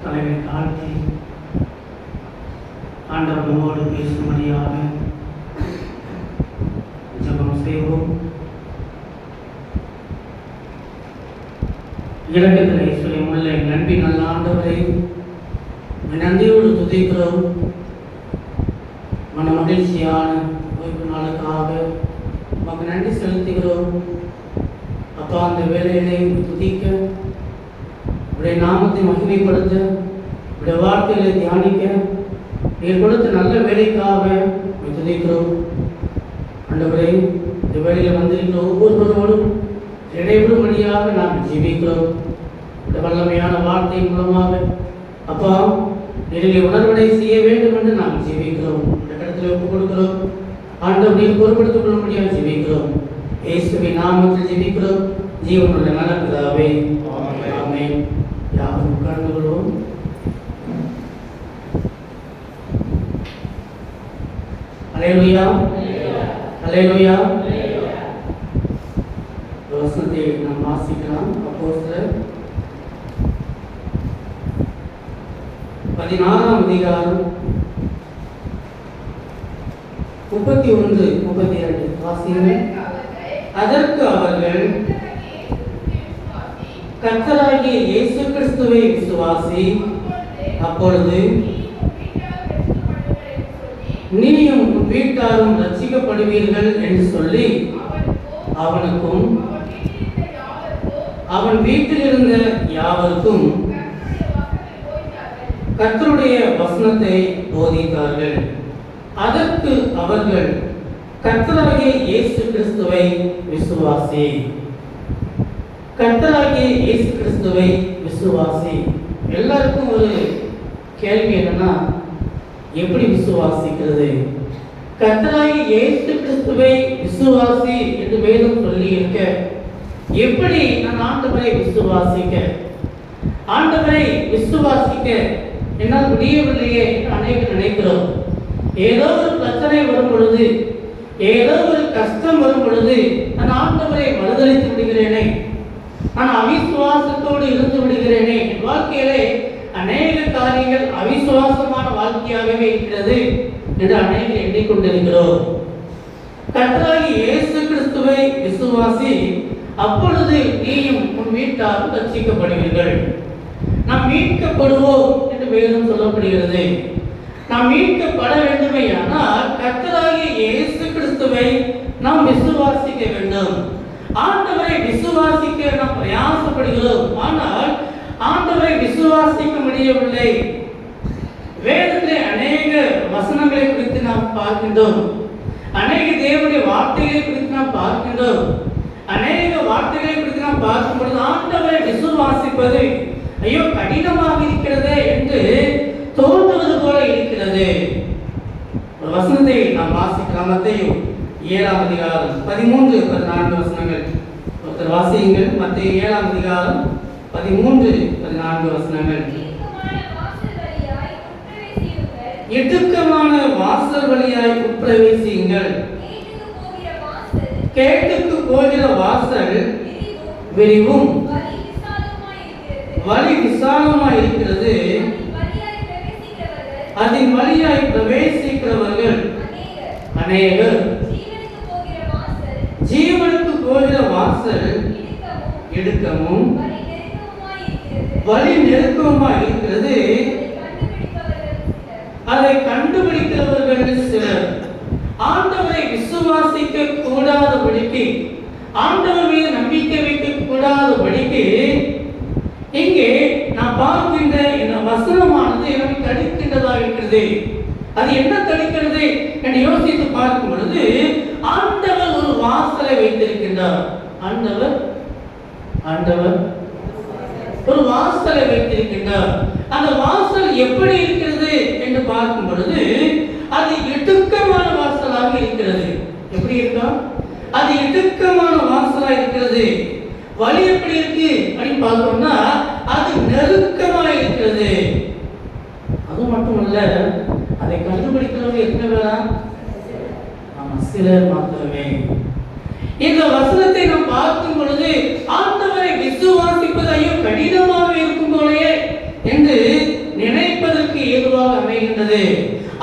தலைமை தாழ்த்தி ஆண்டவர் நம்மோடு பேசும்படியாக ஜெபம் செய்வோம். இரக்கத்திலே சுயமுள்ள நன்பின் நல்ல ஆண்டவரை நன்றியோடு துதிக்கிறோம். மன மகிழ்ச்சியான ஓய்வு நாளுக்காக நமக்கு நன்றி செலுத்துகிறோம். அப்பா, அந்த வேலையிலே துதிக்க, உடைய நாமத்தை மகிமைப்படுத்த, உடைய வார்த்தைகளை தியானிக்க நீங்கள் கொடுத்த நல்ல வேலைக்காக துதிக்கிறோம். ஆண்டவரே, இந்த வேலையில் வந்திருக்கிற ஒவ்வொருவரோடும் இடைவிடும்படியாக நாம் ஜீவிக்கிறோம். இந்த வல்லமையான வார்த்தை மூலமாக அப்பா நீங்களை உணர்வடை செய்ய வேண்டும் என்று நாம் ஜீவிக்கிறோம். இந்த இடத்துல ஒப்புக் கொடுக்கிறோம். ஆண்டவர் நீர் பொறுப்படுத்திக் கொள்ளும்படியாக ஜீவிக்கிறோம். இயேசுவின் நாமத்தில் ஜீவிக்கிறோம். ஜீவனுள்ள நல்ல பிதாவே, ஆமென். யாரும் உட்கார்ந்து கொள்வோம். அல்லேலூயா, அல்லேலூயா. வசனத்தை நாம் வாசிக்கலாம். அப்போஸ்தலர் 16ஆம் அதிகாரம் 31, 32 வாசியுங்கள். அதற்கு அவர்கள், கர்த்தராகிய இயேசு கிறிஸ்துவை விசுவாசி, அப்பொழுது நீயும் உன் வீட்டாரும் ரட்சிக்கப்படுவீர்கள் என்று சொல்லி அவனுக்கும் அவன் வீட்டில் இருந்த யாவருக்கும் கர்த்தருடைய வசனத்தை போதித்தார்கள். அதற்கு அவர்கள், கர்த்தராகிய இயேசு கிறிஸ்துவை விசுவாசி, கர்த்தராகிய இயேசு கிறிஸ்துவை விசுவாசி. எல்லாருக்கும் ஒரு கேள்வி என்னன்னா, எப்படி விசுவாசிக்கிறது? கர்த்தராகிய இயேசு கிறிஸ்துவை விசுவாசி என்று வேதம் சொல்லி இருக்க, எப்படி நான் ஆண்டவரை விசுவாசிக்க, ஆண்டவரை விசுவாசிக்க என்னால் முடியவில்லையே என்று அனைவரும் நினைக்கிறோம். ஏதோ ஒரு பிரச்சனை வரும் பொழுது, ஏதோ ஒரு கஷ்டம் வரும் பொழுது நான் ஆண்டவரை மறுதளித்து விடுகிறேனே, நான் அவிசுவாசத்தோடு இருந்து விடுகிறேனே. என் வாழ்க்கையிலே அநேக காரியங்கள் அவிசுவாசமான வாழ்க்கையாகவே இருக்கிறது என்று அநேகர் எண்ணிக்கொண்டிருக்கிறோம். கர்த்தராகிய இயேசு கிறிஸ்துவை விசுவாசி, அப்பொழுது நீயும் உன் வீட்டாரும் ரட்சிக்கப்படுவீர்கள். நாம் மீட்கப்படுவோம் என்று வேதம் சொல்லப்படுகிறது. நாம் மீட்கப்பட வேண்டுமேயானால் கர்த்தராகிய இயேசு கிறிஸ்துவை நாம் விசுவாசிக்க வேண்டும். ஆண்டவரை விசுவாசிக்க நாம் பிரயாசப்படுகிறோம், ஆனால் ஆண்டவரை விசுவாசிக்க முடியவில்லை. வேதத்திலே அநேக வசனங்களை குறித்து நாம் பார்க்கின்றோம், அநேக தேவனுடைய வார்த்தைகளை குறித்து நாம் பார்க்கின்றோம். அநேக வார்த்தைகளை குறித்து நாம் பார்க்கும் பொழுது ஆண்டவரை விசுவாசிப்பது ஐயோ கடினமாக இருக்கிறதே என்று தோன்றுவது போல இருக்கிறது. ஒரு வசனத்தை நாம் வாசிக்கலாம். மத்தேயு 7ஆம் அதிகாரம் 13, 14 வசனங்கள். ஒருத்தர் வாசியுங்கள். மத்தேயு 7ஆம் அதிகாரம் 13, 14 வசனங்கள். இடுக்கமான வாசல் வழியாய் உட்பிரவேசியுங்கள். கேட்டுக்கு போகிற வாசல் விரிவும் வழி விசாலமாய் இருக்கிறது, அதன் வழியாய் பிரவேசிக்கிறவர்கள் அநேகர். ஜீவனுக்கு போகிற வாசல் இடுக்கமும் வழி நெருக்கமாய் இருக்கிறது, அதை கண்டுபிடிக்கிறவர்கள் சிலர். ஆண்டவரை விசுவாசிக்க கூடாதபடிக்கு, ஆண்டவர் மீது நம்பிக்கை வைக்க கூடாதபடிக்கு இங்கே நான் பார்க்கின்ற இந்த வசனமானது எனக்கு தடுக்கின்றதாக இருக்கிறது. அது என்ன தடுக்கிறது என்று யோசித்து பார்க்கும் பொழுது, ஆண்டவர் ஒரு வாசலை வைத்திருக்கின்றார். ஆண்டவர் ஒரு வாசலை வைத்திருக்கின்றார். அந்த வாசல் எப்படி இருக்கிறது என்று பார்க்கும் பொழுது, அது இடுக்கமான வாசலாக இருக்கிறது. எப்படி இருக்கா? அது இடுக்கமான வாசலா இருக்கிறது. வழி எப்படி இருக்கு அப்படின்னு பார்த்தோம்னா, அது நெருக்கமா இருக்கிறது. அது மட்டுமல்ல, அதை கண்டுபிடிக்கிறவங்க எத்தனை பேரா? ஆமா, சிலர் மாத்திரமே. இந்த வசனத்தை நாம் பார்க்கும் பொழுது ஆண்டவரை விசுவாசிப்பது ஐயோ கடினமாக இருக்கும் போலயே என்று இருக்கின்றது.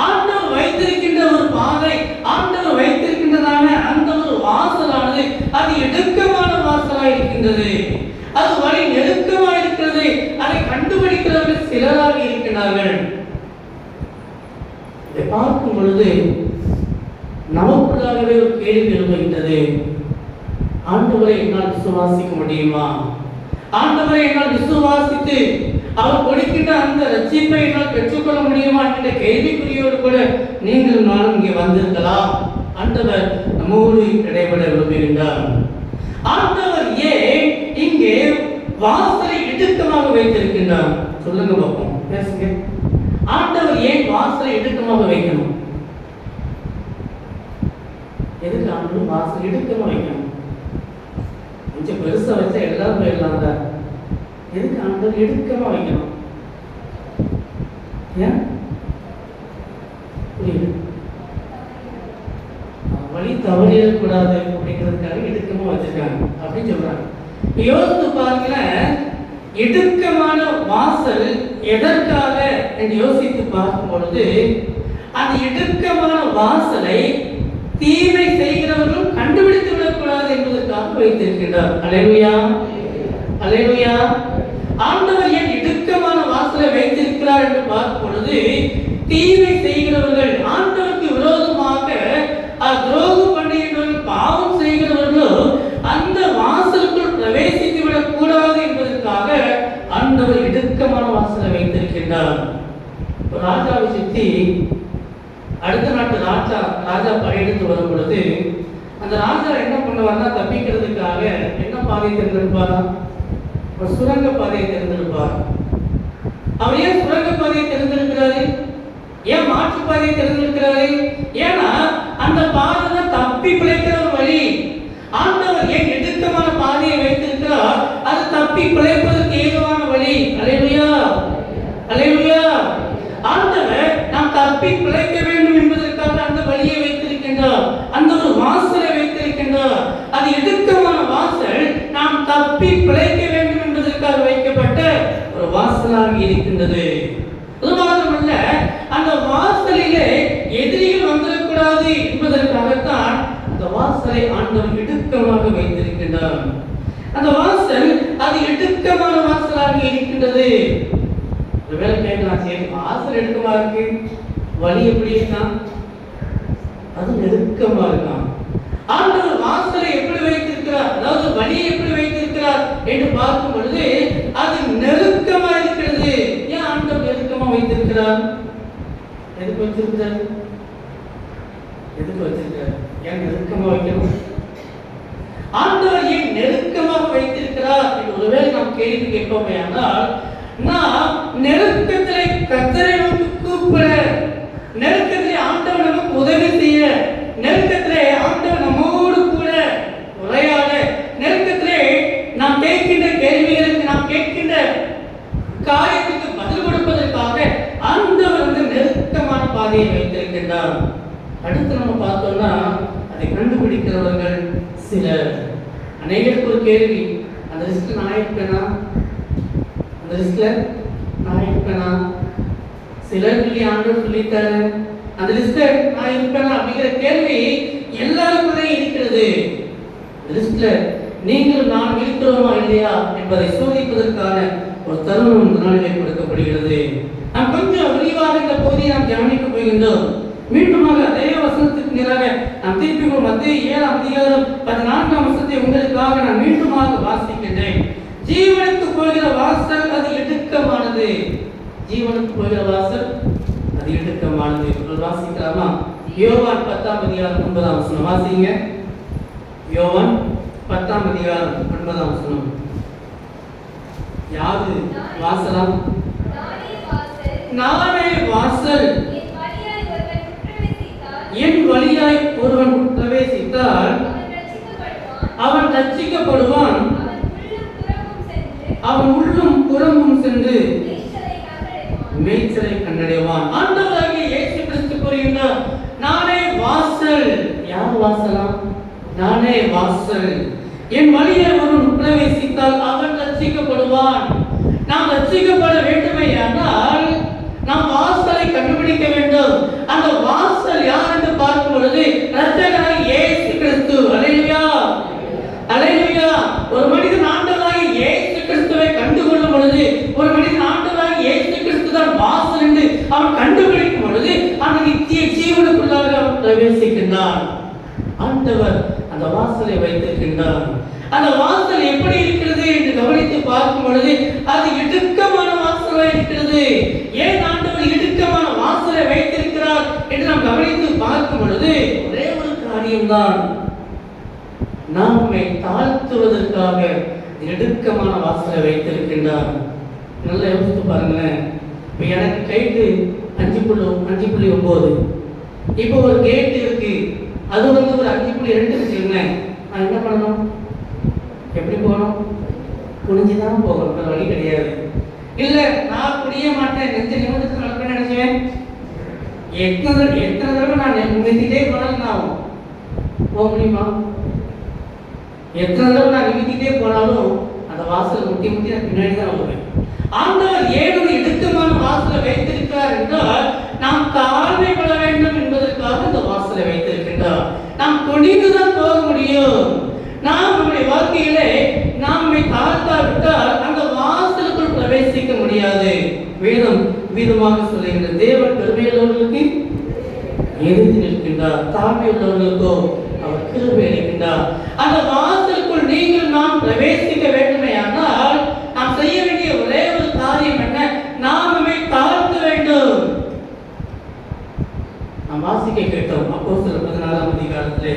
ஆண்டவர் வைத்திருக்கின்ற ஒரு பாதை, ஆண்டவர் வைத்திருக்கின்றதான அந்த ஒரு வாசலானது அது இடுக்கமான வாசலாக இருக்கின்றது. அது வழி நெருக்கமாக இருக்கிறது. அதை கண்டுபிடிக்கிறவர்கள் சிலராக இருக்கிறார்கள். இதை பார்க்கும் பொழுது நமக்குள்ளாகவே ஒரு கேள்வி எழுகின்றது. ஆண்டவரை என்னால் விசுவாசிக்க முடியுமா? ஆண்டவரை என்னால் விசுவாசித்து அவர் கொடுக்கின்ற அந்த ரட்சிப்பை என்னால் பெற்றுக்கொள்ள முடியுமா என்ற கேள்விக்குறியோடு கூட நீங்கள் நானும் இங்கே வந்திருக்கலாம். ஆண்டவர் நம்மோடு இடைபெற விரும்புகின்றார். ஆண்டவர் ஏன் இங்கே வாசலை இடுக்கமாக வைத்திருக்கின்றார்? சொல்லுங்க பார்ப்போம், பேசுங்க. ஆண்டவர் ஏன் வாசலை இடுக்கமாக வைக்கணும்? எதுக்கு ஆண்டவர் வாசல் இடுக்கமாக வைக்கணும்? கொஞ்சம் பெருசா வச்சா எல்லாரும் போயிடலாம் தான். எதுக்கு ஆண்டவர் இடுக்கமா வைக்கணும்? ஏன் புரியல? வழி தவறிடக்கூடாது அப்படிங்கிறதுக்காக இடுக்கமா வச்சிருக்காங்க அப்படின்னு சொல்றாங்க. யோசித்து பாருங்களேன், இடுக்கமான வாசல் எதற்காக என்று யோசித்து பார்க்கும் பொழுது அந்த இடுக்கமான வாசலை தீமை செய்கிறவர்களும் கண்டுபிடித்து விடக்கூடாது என்பதற்காக வைத்திருக்கின்றார். அல்லேலூயா, அல்லேலூயா. ஆண்டவர் ஏன் இடுக்கமான வாசலை வைத்திருக்கிறார் என்று பார்க்கும் பொழுது தீமை செய்கிறவர்கள், ஆண்டவருக்கு விரோதமாக துரோகம் பண்ணுகின்றவர்கள், பாவம் செய்கிறவர்களும் அந்த வாசலுக்குள் பிரவேசித்து விடக்கூடாது என்பதற்காக ஆண்டவர் இடுக்கமான வாசலை வைத்திருக்கின்றார். ராஜாவை சுற்றி அடுத்த நாட்டு ராஜா படையெடுத்து வரும் பொழுது அந்த ராஜா என்ன பண்ணுவார்னா, தப்பிக்கிறதுக்காக என்ன பாதையை தேர்ந்தெடுப்பாரா? ஒரு சுரங்க பாதையை தேர்ந்தெடுப்பார். அவர் ஏன் சுரங்க பாதையை தேர்ந்தெடுக்கிறாரு? ஏன் மாற்று பாதையை தேர்ந்தெடுக்கிறாரு? ஏன்னா அந்த பாதை தான் தப்பி பிழைக்கிற ஒரு வழி. ஆண்டவர் ஏன் இடுக்கமான பாதையை வைத்திருக்கிறார்? அது தப்பி பிழைப்பதற்கு ஏதுவான வழி. அல்லேலூயா, அல்லேலூயா. ஆண்டவர் நாம் தப்பி பிழைக்க வேண்டும் என்பதற்காக அந்த வழியை வைத்திருக்கின்றார், அந்த ஒரு வாசலை வைத்திருக்கின்றார். அது இடுக்கமான வாசல் நாம் தப்பி பிழைக்க வேண்டும் என்பதற்காக வைக்கப்பட்ட ஒரு வாசலாக இருக்கின்றது. அது மாத்திரமல்ல, அந்த வாசலிலே எதிரிகள் வந்துடக்கூடாது என்பதற்காகத்தான் அந்த வாசலை ஆண்டவர் இடுக்கமாக வைத்திருக்கின்றார். அந்த வாசல் அது இடுக்கமான வாசலாக இருக்கின்றது. ஒருவேளை கேட்கலாம், சரி வாசல் இடுக்கமா இருக்கு, வழி எப்படி இருக்கான்? அது நெருக்கமா இருக்கான். ஆண்டவர் வாசலை எப்படி வைத்திருக்கிறார், அதாவது வழியை எப்படி வைத்திருக்கிறார் என்று பார்க்கும் பொழுது அது நெருக்கமா இருக்கிறது. ஏன் ஆண்டவர் நெருக்கமா வைத்திருக்கிறார்? எதுக்கு வச்சிருக்கிறார்? எதுக்கு வச்சிருக்கிறார்? ஏன் நெருக்கமா வைக்கணும்? ஆண்டவர் ஏன் நெருக்கமாக வைத்திருக்கிறார் என்று ஒருவேளை நாம் கேள்வி கேட்போமே, ஆனால் நாம் நெருக்கத்திலே கர்த்தரை நோக்கி கூப்பிட, நெருக்கத்திலே ஆண்டவர் நமக்கு உதவி செய்ய, நெருக்கத்திலே ஆண்டவர் நம்மோடு கூட உரையாட, நெருக்கத்திலே நாம் கேட்கின்ற கேள்விகளுக்கு, நாம் கேட்கின்ற காரியத்துக்கு பதில் கொடுப்பதற்காக ஆண்டவர் வந்து நெருக்கமான பாதையை வைத்திருக்கின்றார். அடுத்து நம்ம பார்த்தோம்னா அதை கண்டுபிடிக்கிறவர்கள் சிலர். அநேகருக்கு ஒரு கேள்வி, அந்த லிஸ்ட்ல நான் இருப்பேனா? அந்த லிஸ்ட்ல நான் இருப்பேனா? சிலர் சொல்லி ஆண்டவர் சொல்லிட்டாரு, அந்த லிஸ்ட்ல நான் இருப்பேனா அப்படிங்கிற கேள்வி எல்லாருக்குள்ளே இருக்கிறது. லிஸ்ட்ல நீங்கள் நான் இருக்கிறோமா இல்லையா என்பதை சோதிப்பதற்கான ஒரு தருணம் இந்த நாளிலே கொடுக்கப்படுகிறது. நாம் கொஞ்சம் விரிவாக இந்த பகுதியை நாம் கவனிக்க போகின்றோம். மீண்டுமாக அதே வசனத்துக்கு நேராக நாம் திருப்பி மத்திய 7ஆம் அதிகாரம் 14ஆம் வசனத்தை உங்களுக்காக நான் மீண்டுமாக வாசிக்கின்றேன். ஜீவனுக்கு போகிற வாசல் அது இடுக்கமானது. ஜீவனுக்கு போகிற வாசல் அது இடுக்கமானது. வாசிக்கலாமா? யோவான் 10ஆம் அதிகாரம் 9ஆம் வசனம் வாசிங்க. யோவான் 10ஆம் அதிகாரம் 9ஆம் வசனம். யாது வாசலாம்? நானே வாசல். என் வழியாய் ஒருவன் பிரவேசித்தால் அவன் ரட்சிக்கப்படுவான், அவன் உள்ளும் புறமும் சென்று மேய்ச்சலை கண்டடைவான். ஆண்டவராகிய இயேசு கிறிஸ்து கூறுகின்றார், நானே வாசல். யார் வாசலாம்? நானே வாசல். என் வழியாய் ஒருவன் பிரவேசித்தால் அவன் ரட்சிக்கப்படுவான். நாம் ரட்சிக்கப்பட வேண்டுமே ஆனால் நாம் வாசலை கண்டுபிடிக்க பிரவேசிக்கின்றான். ஆண்டவர் அந்த வாசலை வைத்திருக்கின்றார். அந்த வாசல் எப்படி இருக்கிறது என்று கவனித்து பார்க்கும் பொழுது அது இடுக்கமான வாசலாக இருக்கிறது. ஏன் ஆண்டவர் இடுக்கமான வாசலை வைத்திருக்கிறார் என்று நாம் கவனித்து பார்க்கும் பொழுது ஒரே ஒரு காரியம்தான், நம்மை தாழ்த்துவதற்காக இடுக்கமான வாசலை வைத்திருக்கின்றார். நல்லா யோசித்து பாருங்களேன். இப்போ எனக்கு கைட்டு 5.9, இப்போ ஒரு கேட் இருக்கு, அது ஒரு 5.2 வச்சுருந்தேன். நான் என்ன பண்ணணும்? எப்படி போகணும்? குனிஞ்சுதான் போகணும், வேற வழி கிடையாது. இல்லை நான் குனிய மாட்டேன், நெஞ்ச நிமிடத்துக்கு நடப்பேன்னு நினைச்சேன். எத்தனை தடவை நான் நிமித்திட்டே போனாலும் நான் போக முடியுமா? எத்தனை தடவை நான் நிமித்திட்டே போனாலும் அந்த வாசல் முட்டி நான் பின்னாடி தான் வருவேன். ஆண்டவர் ஏன் ஒரு இடுக்கமான வாசலை வைத்திருக்கிறார் என்றால் நாம் தாழ்மைப்பட வேண்டும் என்பதற்காக அந்த வாசலை வைத்திருக்கின்றார். நாம் குனிந்துதான் போக முடியும். நாம் நம்முடைய வாழ்க்கையிலே நம்மை தாழ்த்தாவிட்டால் அந்த வாசலுக்குள் பிரவேசிக்க முடியாது. வேதம் வீதமாக சொல்லுகின்ற தேவன் பெருமையுள்ளவர்களுக்கு எதிர்த்து நிற்கின்றார், தாழ்மை உள்ளவர்களுக்கோ அவர் கிருபை அளிக்கின்றார். அந்த வாசலுக்குள் நீங்கள் நாம் பிரவேசிக்க வேண்டுமே ஆனால் நாம் செய்ய வேண்டிய ஒரே ஒரு காரியம் என்ன? நாம் நம்மை தாழ்த்த வேண்டும். நாம் வாசிக்க கேட்டோம் அப்போஸ்தலர் 14ஆம் அதிகாரத்திலே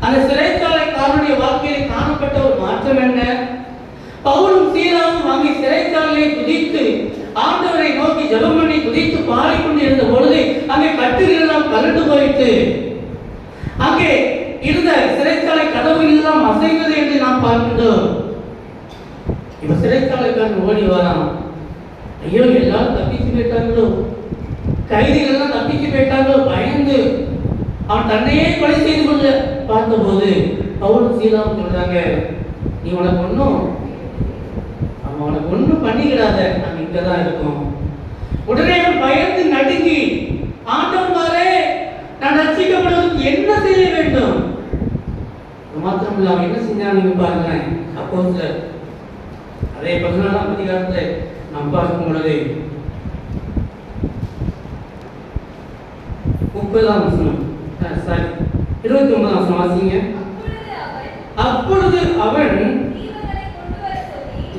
அந்த சிறைச்சாலைக்காரனுடைய வாழ்க்கையில் காணப்பட்ட ஒரு மாற்றம் என்ன? பவுலும் சீலாவும் அங்கே சிறைச்சாலையை துதித்து ஆண்டவரை நோக்கி ஜெபம் பண்ணி துதித்து பாடிக்கொண்டு இருந்த பொழுது அங்கே கட்டுகள் எல்லாம் கலந்து போயிட்டு அங்கே இருந்த சிறைச்சாலை கதவு எல்லாம் அசைந்தது என்று நாம் பார்க்கின்றோம். இப்ப சிறைச்சாலைக்காரன் ஓடி வரான். ஐயோ, எல்லாரும் தப்பிச்சு போயிட்டாங்களோ, கைதிகள் எல்லாம் தப்பிச்சு போயிட்டாங்களோ பயந்து அவன் தன்னையே கொலை செய்து கொள்ள பார்த்தபோது பவுலும் சீலாவும் சொல்றாங்க, நீ உனக்கு ஒன்றும் பண்ணிக்கிடாத, நாங்க இங்கதான் இருக்கோம். உடனே அவன் பயந்து நடுங்கி, ஆண்டவரே நான் ரட்சிக்கப்படுவதற்கு என்ன செய்ய வேண்டும்? மாத்திரம் இல்ல, அவன் என்ன செஞ்சான் நீங்க பாருங்க. அப்போஸ்தலர் அதே 14ஆம் அதிகாரத்துல நாம் பார்க்கும் பொழுது 30ஆம் வசனம், 29ஆம் வசனம் வாசிங்க. அப்பொழுது அவன்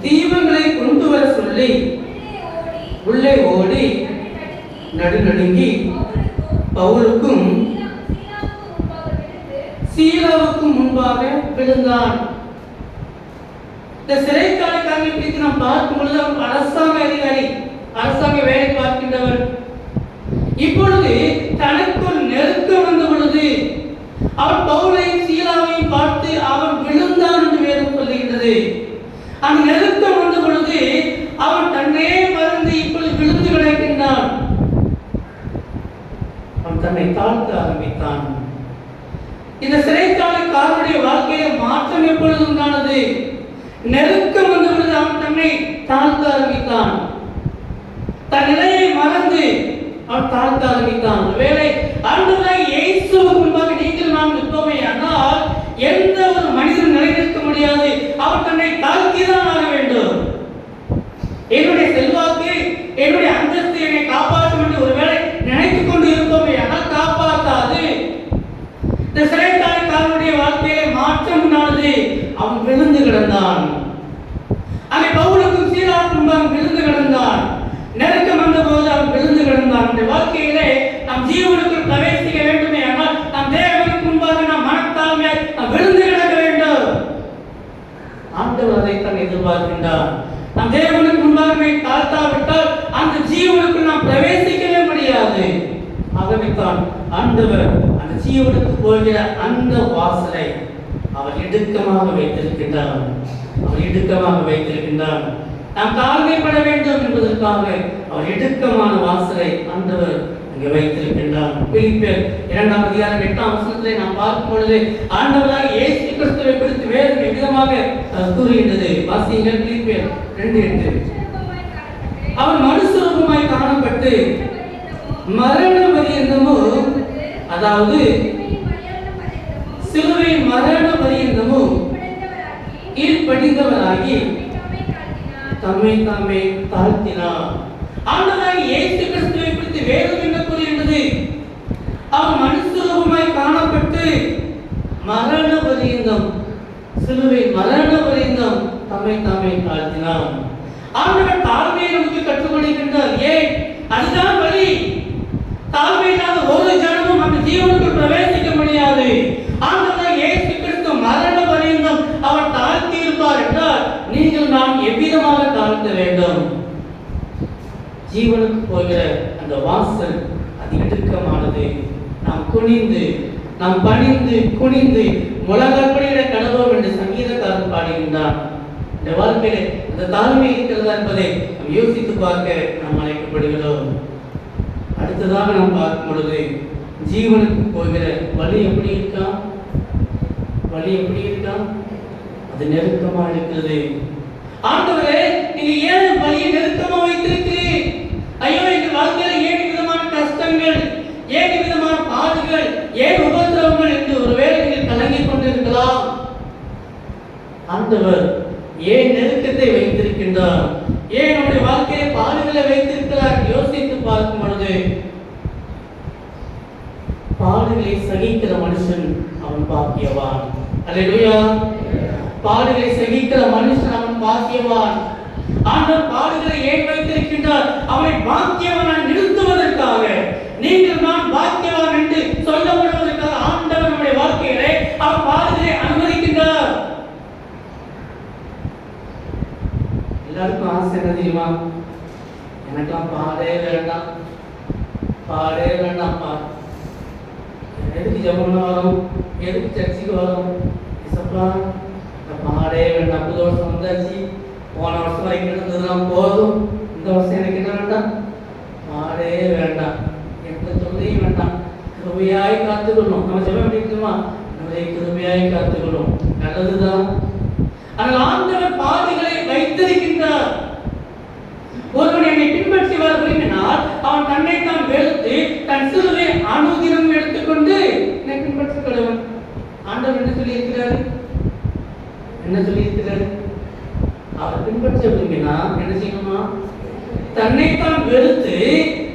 தீபங்களை கொண்டு வர சொல்லி உள்ளே ஓடி நடுநடுங்கி பவுலுக்கும் சீலாவுக்கும் முன்பாக விழுந்தான். இந்த சிறைச்சாலைக்காரனை குறித்து நாம் பார்க்கும் பொழுது அவர் அரசாங்க அதிகாரி, அரசாங்க வேலை பார்க்கின்றவர். இப்பொழுது தனக்கு ஒரு நெருக்கம் வந்த பொழுது அவர் பவுலையும் சீலாவையும் பார்த்து அவன் விழுந்தான் என்று வேதம் சொல்லுகின்றது. அந்த நெருக்கம் வந்த பொழுது அவன் தன்னையே மறந்து இப்பொழுது விழுந்து கிடக்கின்றான். அவன் தன்னை தாழ்த்த ஆரம்பித்தான். இந்த சிறைச்சாலைக்காரனுடைய வாழ்க்கையில மாற்றம் எப்பொழுது உண்டானது? நெருக்கம் வந்த பொழுது அவன் தன்னை தாழ்த்த ஆரம்பித்தான். தன் நிலையை மறந்து அவன் தாழ்த்த ஆரம்பித்தான். ஒருவேளை ஆண்டவராகிய இயேசுவுக்கு முன்பாக நீங்கள் நாம் நிற்போமே ஆனால் எந்த ஒரு மனிதனும் நிலைநிற்க முடியாது. அவர் தன்னை தாழ்த்திதான் ஆக வேண்டும். என்னுடைய செல்வாக்கு, என்னுடைய அந்தஸ்து என்னை காப்பாற்றும் என்று ஒருவேளை நினைத்துக் கொண்டு இருப்போமே ஆனால் காப்பாற்றாது. இந்த சிறைச்சாலைக்காரனுடைய வாழ்க்கையிலே மாற்றம் உண்டானது. அவன் விழுந்து கிடந்தான். அங்கே பவுலுக்கும் சீலாவுக்கும் முன்பாக விழுந்து கிடந்தான். நெருக்கம் வந்த போது அவன் விழுந்து கிடந்தான். இந்த வாழ்க்கையிலே நாம் ஜீவனுக்குள் பிரவேசிக்க வேண்டுமே ஆனால் நாம் தேவனுக்கு முன்பாக நாம் மனத்தாழ்மையாய் நாம் விழுந்து கிடக்க வேண்டும். ஆண்டவர் அதைத்தான் எதிர்பார்க்கின்றார். நாம் தேவனுக்கு முன்பாக தாழ்த்தாவிட்டால் அந்த ஜீவனுக்குள் நாம் பிரவேசிக்கவே முடியாது. ஆகவேதான் ஆண்டவர் அந்த ஜீவனுக்கு போகிற அந்த வாசலை அவர் இடுக்கமாக வைத்திருக்கின்றார். அவர் இடுக்கமாக வைத்திருக்கின்றார். நாம் தாழ்மைப்பட வேண்டும் என்பதற்காக அவர் இடுக்கமான வாசலை ஆண்டவர் இங்கே வைத்திருக்கின்றார். பிலிப்பியர் 2ஆம் அதிகாரம் 8ஆம் வசனத்திலே நாம் பார்க்கும் பொழுது ஆண்டவராகிய இயேசு கிறிஸ்துவை குறித்து வேதம் எவ்விதமாக கூறுகின்றது. வாசியுங்கள் பிலிப்பியர் 2:8. அவர் மனுஷரூபமாய் காணப்பட்டு மரண பரியந்தமும், அதாவது சிலுவையின் மரண பரியந்தமும் கீழ்ப்படிந்தவராகி தம்மை தாமே தாழ்த்தினார். ஆண்டவராகிய இயேசு கிறிஸ்துவை குறித்து வேதம் என்ன கூறுகின்றது? அவர் மனுஷரூபமாய் ஜீவனுக்கு போகிற அந்த வாசல் அது இடுக்கமானது. நாம் குனிந்து, நாம் பணிந்து குனிந்து முழங்கற்படியிட கடவோம் என்று சங்கீதக்காரன் பாடுகின்றான். இந்த வாழ்க்கையில அந்த தாழ்மை இருக்கிறதா என்பதை நாம் யோசித்து பார்க்க நாம் அழைக்கப்படுகிறோம். அடுத்ததாக நாம் பார்க்கும் பொழுது ஜீவனுக்கு போகிற வழி எப்படி இருக்கா? வழி எப்படி இருக்கா? அது நெருக்கமா இருக்கிறது. ஆண்டவரே, நீங்க ஏன் வழியை நெருக்கமா வைத்திருக்கிறீர்? ஐயோ, இந்த வாழ்க்கையில ஏன் விதமான கஷ்டங்கள், ஏன் விதமான பாடுகள், ஏன் உபத்திரவங்கள் என்று ஒருவேளை நீங்கள் கலங்கிக் கொண்டிருக்கலாம். ஆண்டவர் ஏன் நெருக்கத்தை வைத்திருக்கின்றார், ஏன் நம்முடைய வாழ்க்கையை பாடுகளை வைத்திருக்கிறார் யோசித்து பார்க்கும் பொழுது பாடுகளை சகிக்கிற மனுஷன் அவன் பாக்கியவான். அல்லேலூயா. பாடுகளை சகிக்கிற மனுஷன் அவன் பாக்கியவான். ஆண்டவர் பாடுகளை ஏன் வைத்திருக்கின்றார்? அவனை பாக்கியவனாய் நிறுத்துவதற்காக, நீங்கள் நான் பாக்கியவான் என்று சொல்லப்படுவதற்காக ஆண்டவர் நம்முடைய வாழ்க்கையிலே அவர் பாடுகளை அனுமதிக்கின்றார். எல்லாருக்கும் ஆசை என்ன தெரியுமா? எனக்கெல்லாம் பாடே வேண்டாம், பாடே வேண்டாம்ப்பா. எதுக்கு ஜெபம் வரும், எதுக்கு சர்ச்சுக்கு வரும்? இசப்பா, பாடே வேண்டாம். புது வருஷம் வந்தாச்சு, போன வருஷம் வரைக்கும் இருந்ததுலாம் போதும், இந்த வருஷம் எனக்கு என்ன வேண்டாம், பாடே வேண்டாம், எந்த தொல்லையும் வேண்டாம், கிருபையாய் காத்துக்கொள்ளும். நம்ம ஜெபம் எப்படி இருக்குமா? நம்மளை கிருபையாய் காத்துக்கொள்ளும். நல்லதுதான். ஆனால் ஆண்டவர் பாடுகளை வைத்திருக்கின்றார். ஒருவன் என்னை பின்பற்றி வர விரும்பினால் அவன் தன்னை தான் வெறுத்து தன் சிலுவை அனுதினம் எடுத்துக்கொண்டு என்னை பின்பற்ற கடவன். ஆண்டவர் என்ன சொல்லி இருக்கிறார்? என்ன சொல்லி இருக்கிறார்? அவர் பின்பற்ற விரும்பினா என்ன செய்யணுமா? தன்னைத்தான் வெறுத்து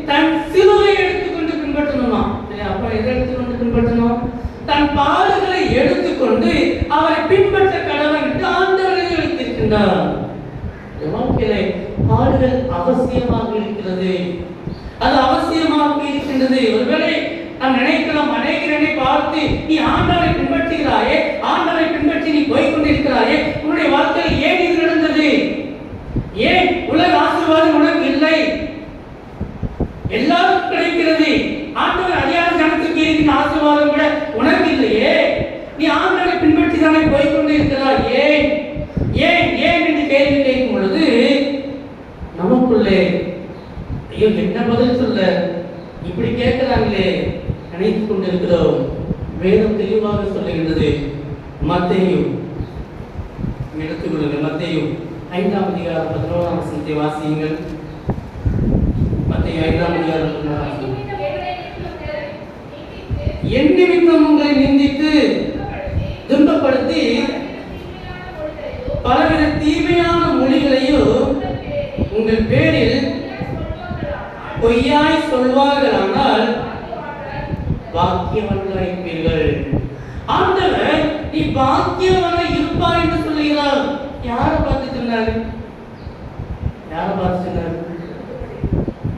தன் சிலுவை எடுத்துக்கொண்டு பின்பற்றணுமா? அப்ப எதை எடுத்துக்கொண்டு பின்பற்றணும்? தன் பாடுகளை எடுத்துக்கொண்டு அவரை பின்பற்ற கடவன் என்று ஆண்டவர் எழுதி வைத்திருக்கின்றார். வாழ்க்கையிலே பாடுகள் அவசியமாக இருக்கிறது. அது அவசியமாக இருக்கின்றது. ஒருவேளை நாம் நினைக்கலாம், அநேகரை பார்த்து நீ ஆண்டவரை பின்பற்றுகிறாயே, ஆண்டவரை பின்பற்றி நீ போய்கொண்டிருக்கிறாயே, உன்னுடைய வாழ்க்கையில் ஏன் இது நடந்தது? ஏன் உலக ஆசீர்வாதம் உனக்கு இல்லை? எல்லாருக்கும் கிடைக்கிறது. ஆண்டவர் அறியாத ஜனத்துக்கு இருக்கிற ஆசீர்வாதம் கூட உனக்கு இல்லையே. நீ ஆண்டவரை பின்பற்றி தானே போய்கொண்டிருக்கிறாய். ஏன் ஏன் ஏன் என்று கேள்வி கேட்கும் பொழுது நமக்குள்ளே ஐயோ என்ன பதில் சொல்ல, இப்படி கேட்கிறாங்களே நினைத்துக் கொண்டிருக்கிறோம். வேதம் தெளிவாக சொல்லுகின்றது. மத்தேயு எடுத்துக்கொள்ளுங்கள். மத்தேயு 5ஆம் அதிகாரம் 11ஆம் வசனத்தை வாசியுங்கள். மத்தேயு 5ஆம் அதிகாரம் 11ஆம் வசனம். என் நிமித்தம் உங்களை நிந்தித்து துன்பப்படுத்தி பலவித தீமையான மொழிகளையும் உங்கள் பேரில் பொய்யாய் சொல்வார்களானால் பாக்கியவான்களாயிருப்பீர்கள். ஆண்டவர் நீ பாக்கியவானாய் இருப்பாய் என்று சொல்லுகிறார். யாரை பார்த்து சொன்னார்? யாரை பார்த்து சொன்னார்?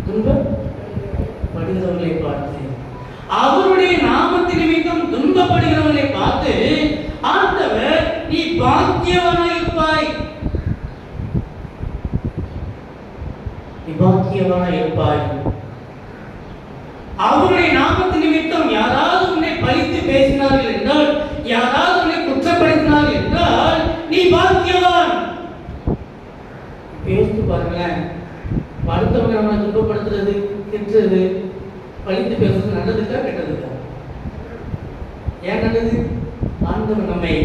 துன்பப்படுகிறவர்களை பார்த்து, அவருடைய நாமத்தின் நிமித்தம் துன்பப்படுகிறவர்களை பார்த்து ஆண்டவர் நீ பாக்கியவானாய் இருப்பாய், நீ பாக்கியவானாய் இருப்பாய். அவருடைய நாமத்தின் நிமித்தம் யாராவது உன்னை பழித்து பேசினார்கள் என்றால், யாராவது உன்னை குற்றப்படுத்தினார்கள் என்றால் நீ பாக்கியவான். யோசித்து பாருங்களேன். அடுத்தவங்க நம்மளை துன்பப்படுத்துறது, திட்டுறது, பழித்து பேசுறது நல்லதுக்கா கெட்டதுக்கா? ஏன் நல்லது? ஆண்டவர் நம்மை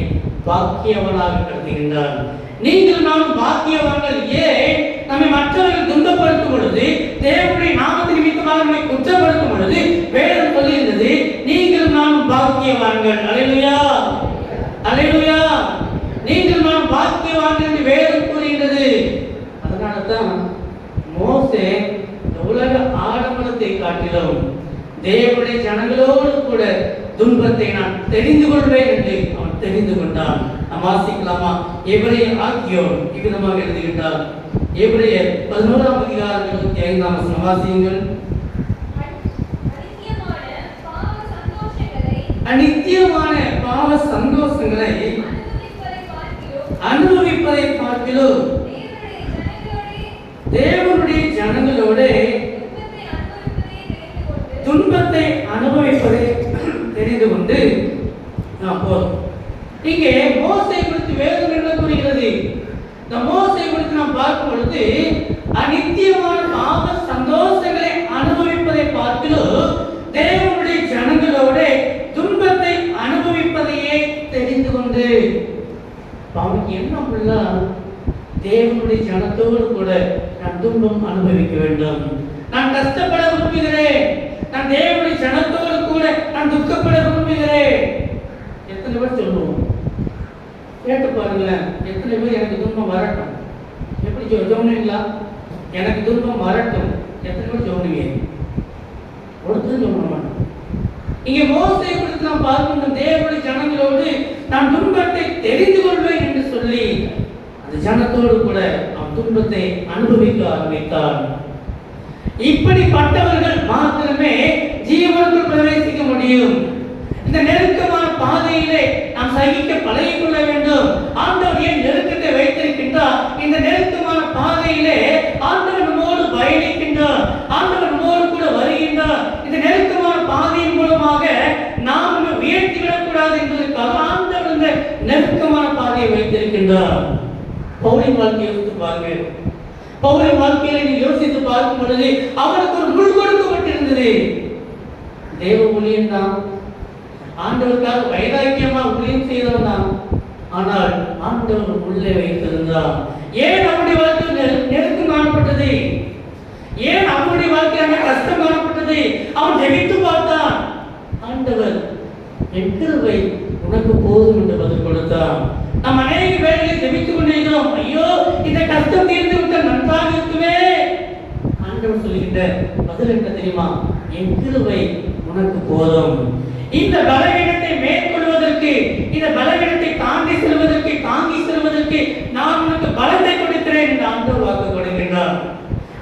பாக்கியவனாக கருதுகின்றார். நீங்கள் நானும் பாக்கியவான்கள். ஏன்? நம்மை மற்றவர்கள் துன்பப்படுத்தும் பொழுது, தேவனுடைய நாமத்தின் நிமித்தமாக நம்மை குற்றப்படுத்தும் பொழுது வேதம் சொல்லுகின்றது, நீங்கள் நானும் பாக்கியவான்கள். அல்லேலூயா, அல்லேலூயா. நீங்கள் நானும் பாக்கியவான்கள் என்று வேதம் கூறுகின்றது. அதனால தான் மோசே இந்த உலக ஆடம்பரத்தை காட்டிலும் தேவனுடைய ஜனங்களோடு கூட துன்பத்தை நான் தெரிந்து கொள்வேன் என்று அவன் தெரிந்து கொண்டான். நாம் வாசிக்கலாமா? எபிரேயர் ஆகியோர் இவ்விதமாக எழுதுகின்றார். எபிரேயர் 11ஆம் அதிகாரம் 25ஆம் வசனம் வாசியுங்கள். அநித்தியமான பாவ சந்தோஷங்களை அனுபவிப்பதை பார்க்கிலும் தேவனுடைய ஜனங்களோடு அவனுக்கு என்ன ஃபுல்லாக தேவனுடைய ஜனத்தோடு கூட நான் துன்பம் அனுபவிக்க வேண்டும், நான் கஷ்டப்பட விரும்புகிறேன், நான் தேவனுடைய ஜனத்தோடு கூட நான் துக்கப்பட விரும்புகிறேன். எத்தனை பேர் சொல்லுவோம்? கேட்டு பாருங்களேன். எத்தனை பேர் எனக்கு துன்பம் வரட்டும், எப்படி ஜோனுவீங்களா? எனக்கு துன்பம் வரட்டும், எத்தனை பேர் ஜோனுவீங்க? ஒருத்தர் சொல்ல மாட்டோம். இங்கே மோசே குறித்து நாம் பார்க்கணும். தேவனுடைய ஜனங்களோடு நான் துன்பத்தை தெரிந்து கொள்வேன் என்று சொல்லி அந்த ஜனத்தோடு கூட அவன் துன்பத்தை அனுபவிக்க ஆரம்பித்தான். இப்படிப்பட்டவர்கள் மாத்திரமே ஜீவனுக்குள் பிரவேசிக்க முடியும். இந்த நெருக்கமான பாதையிலே நாம் சகிக்க பழகிக் கொள்ள வேண்டும். ஆண்டவர் ஏன் நெருக்கத்தை வைத்திருக்கின்றார்? இந்த நெருக்கமான பாதையிலே ஆண்டவர் நம்மோடு பயணிக்கின்றார், ஆண்டவர் நம்மோடு கூட வருகின்றார். இந்த நெருக்கமான பாதையின் மூலமாக நாம் உயர்த்தி விடக்கூடாது என்பதற்காக ஆண்டவர் இந்த நெருக்கமான பாதையை வைத்திருக்கின்றார். பவுலின் வாழ்க்கையை யோசித்து பாருங்கள். பவுலின் வாழ்க்கையில நீ யோசித்து பார்க்கும் பொழுது அவனுக்கு ஒரு முள் கொடுக்கப்பட்டிருந்தது. தேவ ஊழியன் தான், ஆண்டவருக்காக வைராக்கியமா ஊழியம் செய்தவன் தான். ஆனால் ஆண்டவர் உள்ளே வைத்திருந்தார். ஏன் அவனுடைய வாழ்க்கை நெருக்கம் காணப்பட்டது? ஏன் அவனுடைய வாழ்க்கையான கஷ்டம் காணப்பட்டது? அவன் ஜெபித்து பார்த்தான். ஆண்டவர் என் கிருபை உனக்கு போதும் என்று பதில் கொடுத்தான். நாம் அநேக வேளைகளில் ஜெபித்துக் கொண்டிருக்கிறோம், ஐயோ இந்த கஷ்டம் தீர்ந்து விட்டால் நன்றாக இருக்குமே. ஆண்டவர் சொல்லுகின்ற பதில் என்ன தெரியுமா? என் கிருபை உனக்கு போதும். இந்த பலவீனத்தை மேற்கொள்வதற்கு, இந்த பலவீனத்தை தாண்டி செல்வதற்கு நான் உனக்கு பலத்தை கொடுக்கிறேன் என்று ஆண்டவர் வாக்கு கொடுக்கின்றார்.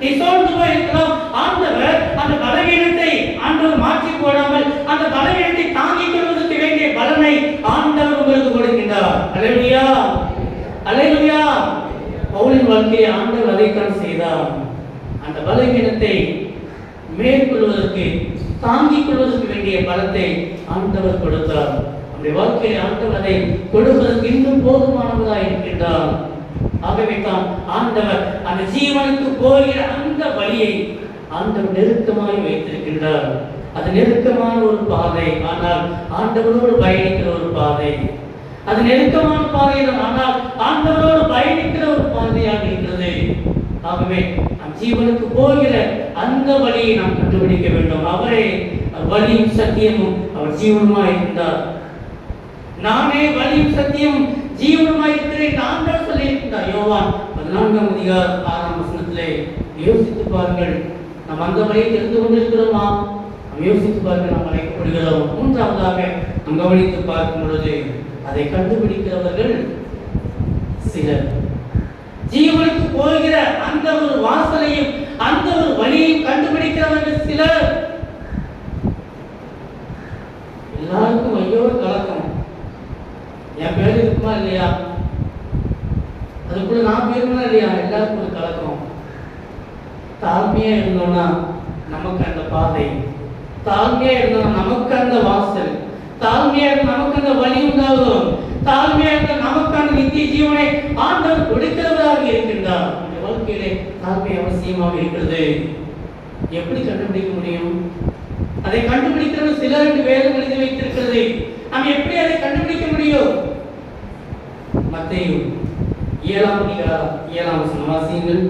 நீ சோர்ந்து போயிருக்கலாம், ஆண்டவர் அந்த பலவீனத்தை ஆண்டவர் மாற்றி போடாமல் அந்த பலவீனத்தை தாங்கிக் கொள்வதற்கு வேண்டிய பலனை ஆண்டவர் உங்களுக்கு கொடுக்கின்றார். அல்லேலூயா, அல்லேலூயா. பவுலின் வாழ்க்கையை ஆண்டவர் அதைத்தான் செய்தார். அந்த பலவீனத்தை மேற்கொள்வதற்கு, தாங்கிக் கொள்வதற்கு வேண்டிய பலத்தை ஆண்டவர் கொடுத்தார். நம்முடைய வாழ்க்கையை ஆண்டவர் அதை கொடுப்பதற்கு இன்னும் போதுமானவராக இருக்கின்றார். ஆகவே தான் ஆண்டவர் அந்த ஜீவனுக்கு போகிற அந்த வழியை ஆண்டவர் நெருக்கமாய் வைத்திருக்கின்றார். அது நெருக்கமான ஒரு பாதை, ஆனால் ஆண்டவரோடு பயணிக்கிற ஒரு பாதை. அது நெருக்கமான பாதை, ஆனால் ஆண்டவரோடு பயணிக்கிற ஒரு பாதையாக இருக்கிறது. ஆகவே நம் ஜீவனுக்கு போகிற அந்த வழியை நாம் கண்டுபிடிக்க வேண்டும். அவரே வழியும் சத்தியமும் அவர் ஜீவனுமாய் இருந்தார். நானே வழியும் சத்தியமும் ஜீவனுமாய் இருக்கிறேன் ஆண்டவர் சொல்லியிருக்கிறார். யோவான் 14:6 யோசித்து பாருங்கள். நாம் அந்த வழியை தெரிந்து கொண்டிருக்கிறோமா? நாம் யோசித்து பாருங்கள், நாம் அழைக்கப்படுகிறோம். மூன்றாவதாக நாம் கவனித்து பார்க்கும் பொழுது அதை கண்டுபிடிக்கிறவர்கள் சிலர். ஜீவனுக்கு போகிற அந்த ஒரு வாசலையும் அந்த ஒரு வழியையும் கண்டுபிடிக்கிறவர்கள் சிலர். எல்லாருக்கும் ஐயோ கலக்கம், என் பேர் இருக்குமா இல்லையா, அதுக்குள்ள நான் பேருமா இல்லையா, எல்லாருக்கும் ஒரு கலக்கம். தாழ்மையா இருந்தோம்னா நமக்கு அந்த பாதை, தாழ்மையா இருந்தோம்னா நமக்கு அந்த வாசல், தாழ்மையா இருந்த நமக்கு அந்த வழி உண்டாகும், தாழ்மையா இருந்த நமக்கு அந்த நித்திய ஜீவனை ஆண்டவர் கொடுக்கிறவராக இருக்கின்றார். இந்த வாழ்க்கையிலே தாழ்மை அவசியமாக இருக்கிறது. எப்படி கண்டுபிடிக்க முடியும்? அதை கண்டுபிடிக்கிறது சிலர் என்று வேதம் எழுதி வைத்திருக்கிறது. நாம் எப்படி அதை கண்டுபிடிக்க முடியும்? மத்தேயு 7:7 வாசியுங்கள்.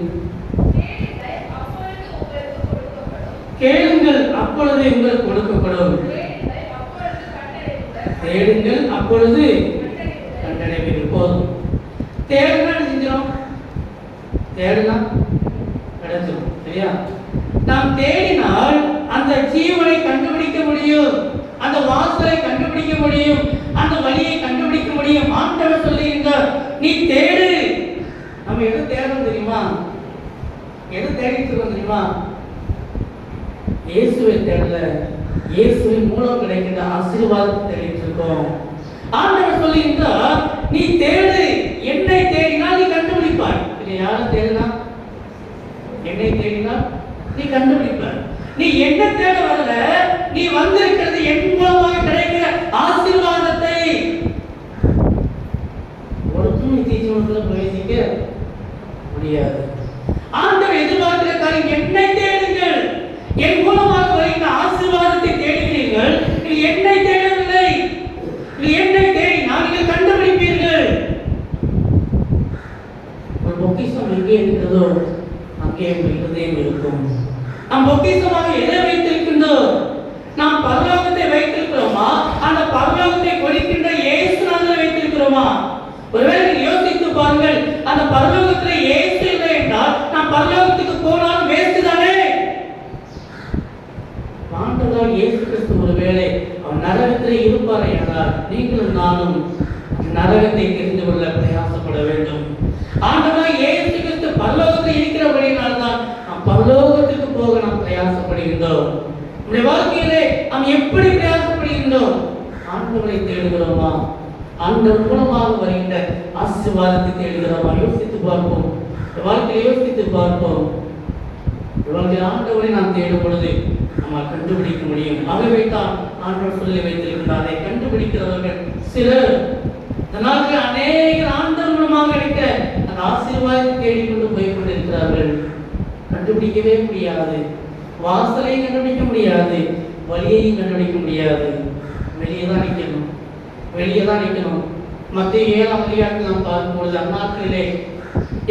கேளுங்கள் அப்பொழுது உங்களுக்கு கொடுக்கப்படும், தேடுங்கள் அப்பொழுது கண்டடைவீர்கள். போதும். தேடுனா செஞ்சோம், தேடுனா கிடைச்சிடும். சரியா? நாம் தேடினால் அந்த ஜீவனை கண்டுபிடிக்க முடியும், அந்த வாசலை கண்டுபிடிக்க முடியும், அந்த வழியை கண்டுபிடிக்க முடியும். ஆண்டவர் சொல்லுகின்றார், நீ தேடு. நம்ம எது தேடணும் தெரியுமா? எது தேடிட்டு இருக்கோம் தெரியுமா? இயேசுவை தேடல, இயேசுவின் மூலம் கிடைக்கின்ற ஆசீர்வாதத்தை தேடிட்டு இருக்கோம். ஆண்டவர் சொல்லுகின்றார், நீ தேடு, என்னை தேடினால் நீ கண்டுபிடிப்பாய். இது யாரை தேடினா? என்னை தேடினால் நீ கண்டுபிடிப்பாய். நீ என்ன தேட வரல, நீ வந்திருக்கிறது என் மூலமாக கிடைக்கிற ஆசீர்வாதத்தை. ஒருத்தரும் நித்திய ஜீவனுக்குள்ள பிரவேசிக்க முடியாது. ஆண்டவர் எதிர்பார்க்கிற காரியம், என்னை தேடுங்கள், என் மூலமாக வருகின்ற ஆசீர்வாதத்தை தேடுகிறீர்கள். நீ என்னை தேடவில்லை, நீ என்னை தேடினால் நீங்கள் கண்டுபிடிப்பீர்கள். பொக்கிஷமாக எதை வைத்திருக்கின்றோம்? நாம் பரலோகத்தை வைத்திருக்கிறோமா? அந்த பரலோகத்தை கொடுக்கின்ற இயேசுநாதரை வைத்திருக்கிறோமா? ஒருவேளை நீங்கள் யோசித்து பாருங்கள், அந்த பரலோகத்தில் இயேசு இல்லை என்றால் நாம் பரலோகத்துக்கு போனாலும் வேஸ்ட் தானே. ஆண்டவர் இயேசு கிறிஸ்து ஒருவேளை அவன் நரகத்திலே இருப்பார் என்றால் நீங்களும் நானும் நரகத்தை தெரிந்து கொள்ள பிரயாசப்பட வேண்டும். ஆண்டவர் இயேசு கிறிஸ்து பரலோகத்தில் இருக்கிறபடியினால் தான் நாம் பரலோகத்துக்கு போக நாம் பிரயாசப்படுகின்றோம். நம்முடைய வாழ்க்கையிலே நாம் எப்படி பிரயாசப்படுகின்றோம்? ஆண்டவரை தேடுகிறோமா? ஆண்டவர் மூலமாக வருகின்ற ஆசீர்வாதத்தை தேடுகிறோமா? யோசித்து பார்ப்போம். வாழ்க்கையை யோசித்து பார்ப்போம். வாழ்க்கையில் ஆண்டவரை நாம் தேடும் பொழுது நம்மால் கண்டுபிடிக்க முடியும். ஆகவே தான் ஆண்டவர் சொல்லி வைத்திருக்கின்றார், அதை கண்டுபிடிக்கிறவர்கள் சிலர். அதனால அநேகர் ஆண்டவர் மூலமாக இருக்க அந்த ஆசீர்வாதத்தை தேடிக்கொண்டு போய் கொண்டிருக்கிறார்கள். கண்டுபிடிக்கவே முடியாது. வாசலையும் கண்டுபிடிக்க முடியாது, வழியையும் கண்டுபிடிக்க முடியாது. வெளியே தான் நிற்கணும், வெளியே தான் நிற்கணும். மத்திய 7ஆம் அதிகாரத்தில் நாம் பார்க்கும்பொழுது அந்நாட்களிலே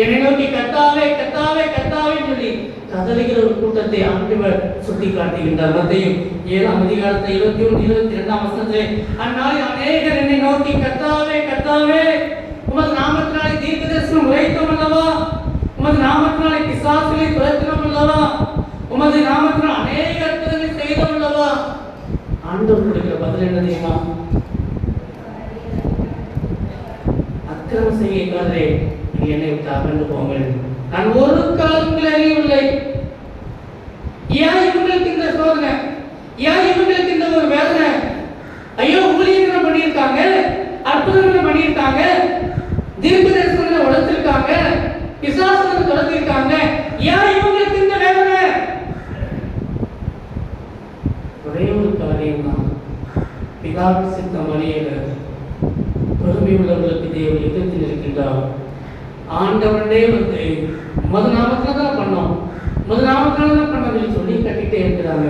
என்னை நோக்கி கர்த்தாவே கர்த்தாவே கர்த்தாவே சொல்லி கதறுகிற ஒரு கூட்டத்தை ஆண்டவர் சுட்டி காட்டுகின்றார். மத்திய 7ஆம் அதிகாரத்தில் 21, 22ஆம் வசனத்திலே அந்நாளில் அநேகர் என்னை நோக்கி கர்த்தாவே கர்த்தாவே உமது நாமத்தினாலே தீர்க்கதரிசனம் உரைத்தோம் அல்லவா, உமது நாமத்தினாலே பிசாசுகளை துரத்தினோம் அல்லவா, உமது நாமத்தினால் அநேக அற்புதங்களை செய்தோம் அல்லவா. ஆண்டவர் கொடுக்கிற பதில் என்ன தெரியுமா? அக்கிரமம் செய்யாதே, என்னை விட்டு அகன்று போங்கள், நான் ஒரு காலம் உங்களை அறியவில்லை. ஏன் இவங்களுக்கு இந்த சோதனை? ஏன் இவங்களுக்கு இந்த ஒரு வேதனை? ஐயோ, ஊழியர்கள் பண்ணியிருக்காங்க, அற்புதங்களை பண்ணியிருக்காங்க, தீர்க்க தரிசனங்களை வளர்த்திருக்காங்க, பிசாசுகளை வளர்த்திருக்காங்க, ஏன் இவங்களுக்கு இந்த வேதனை? ஒரே ஒரு காரியம் தான், பிதாவின் சித்தம் வழியில பெருமை உள்ளவர்களுக்கு தேவன் யுத்தத்தில் இருக்கின்றார். ஆண்டவனே வந்து உமது நாமத்தினால தான் பண்ணோம், உமது நாமத்தினால தான் பண்ணோம் சொல்லி கட்டிட்டே இருக்கிறாங்க.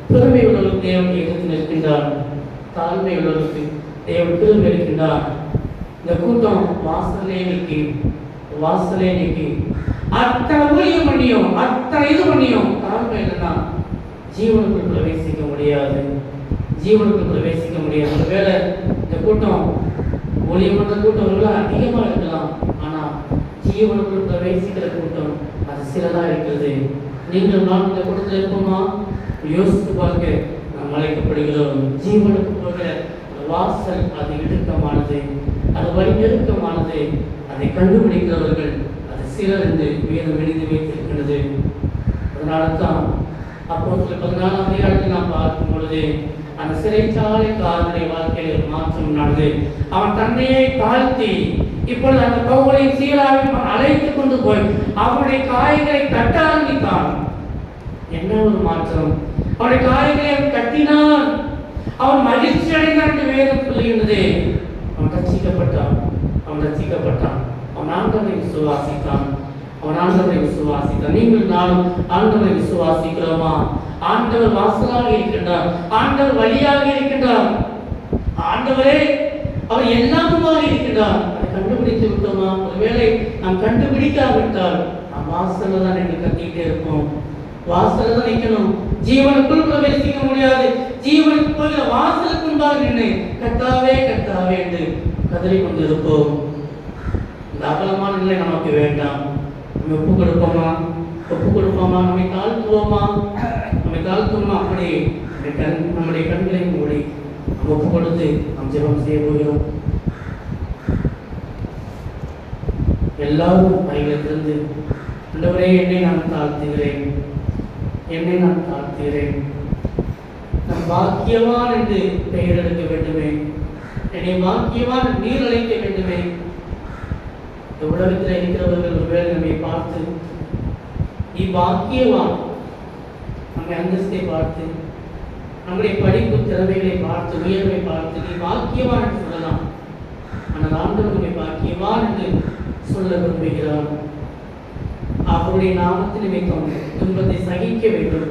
பெருமை உள்ளவர்களுக்கு தேவன் யுத்தத்தில் இருக்கின்றார், தாழ்மை உள்ளவர்களுக்கு தேவன் திரும்ப இருக்கின்றார். இந்த கூட்டம் வாசலே நிற்கி அத்தனை ஊழியம் பண்ணியும் அத்தனை இது பண்ணியும் தாழ்மை இல்லைன்னா ஜீவனுக்குள் பிரவேசிக்க முடியாது, ஜீவனுக்குள் பிரவேசிக்க முடியாது. ஒருவேளை இந்த கூட்டம் ஊழியம் பண்ற கூட்டம் அதிகமாக இருக்கலாம், ஆனால் ஜீவனுக்குள் பிரவேசிக்கிற கூட்டம் அது சிலதாக இருக்கிறது. நீங்கள் நான் இந்த கூட்டத்தில் இருப்போமா? யோசித்து பார்க்க நாம் அழைக்கப்படுகிறோம். ஜீவனுக்கு போகிற வாசல் அது இடுக்கமானது, அது வழி நெருக்கமானது. அதை கண்டுபிடிக்கிறவர்கள் அது சிலர் என்று வேதம் எழுதி வைத்திருக்கிறது. அதனால தான் அப்போஸ்தலர் 14ஆம் அதிகாரத்தில் நாம் பார்க்கும் பொழுது அந்த சிறைச்சாலை காரனுடைய வாழ்க்கையில் மாற்றம் நடந்தது. அவன் தன்னையே தாழ்த்தி இப்பொழுது அந்த பவுலை சீலாவையும் அழைத்துக் கொண்டு போய் அவனுடைய காயங்களை கட்ட ஆரம்பித்தான். என்ன ஒரு மாற்றம்! அவனுடைய காயங்களை அவன் கட்டினான், அவன் மகிழ்ச்சி அடைந்தான் என்று வேதம் சொல்லுகின்றது. அவன் ரட்சிக்கப்பட்டான், அவன் ஆண்டவரை விசுவாசித்தான், நீங்கள் நானும் ஆண்டவரை விசுவாசிக்கிறோமா? ஆண்டவர் வாசலாக இருக்கின்றார், ஆண்டவர் வழியாக இருக்கின்றார், ஆண்டவரே அவர் எல்லாமுமாக இருக்கின்றார். அதை கண்டுபிடித்து விட்டோமா? ஒருவேளை நாம் கண்டுபிடிக்காவிட்டால் நாம் வாசல்ல தான் நின்று கத்திக்கிட்டே இருப்போம், வாசல்ல தான் நிற்கணும். ஜீவனுக்குள் பிரவேசிக்க முடியாது. ஜீவனுக்கு போகிற வாசலுக்கு முன்பாக நின்று கர்த்தாவே கர்த்தாவே என்று கதறி கொண்டிருப்போம். இந்த அகலமான நிலை நமக்கு வேண்டாம். நம்ம ஒப்பு கொடுப்போமா? நம்மை தாழ்த்துவோமா? அப்படி நம்முடைய கண்களை மூடி நம்ம ஒப்பு கொடுத்து நாம் ஜெபம் செய்ய போகிறோம். எல்லாரும் கையிலிருந்து ஆண்டவரே என்னை நான் தாழ்த்துகிறேன், நான் பாக்கியவான் என்று பெயர் எடுக்க வேண்டுமே, என்னை பாக்கியவான் நீர் அழைக்க வேண்டுமே. இந்த உலகத்தில் இருக்கிறவர்கள் ஒருவேளை நம்மை பார்த்து நீ பாக்கியவான், நம்முடைய அந்தஸ்தை பார்த்து, நம்முடைய படிப்பு திறமைகளை பார்த்து, உயர்வை பார்த்து நீ பாக்கியவான் என்று சொல்லலாம். ஆனால் ஆண்டவர் நம்மை பாக்கியவான் என்று சொல்ல விரும்புகிறார். அவருடைய நாமத்தில் நிமித்தம் துன்பத்தை சகிக்க வேண்டும்,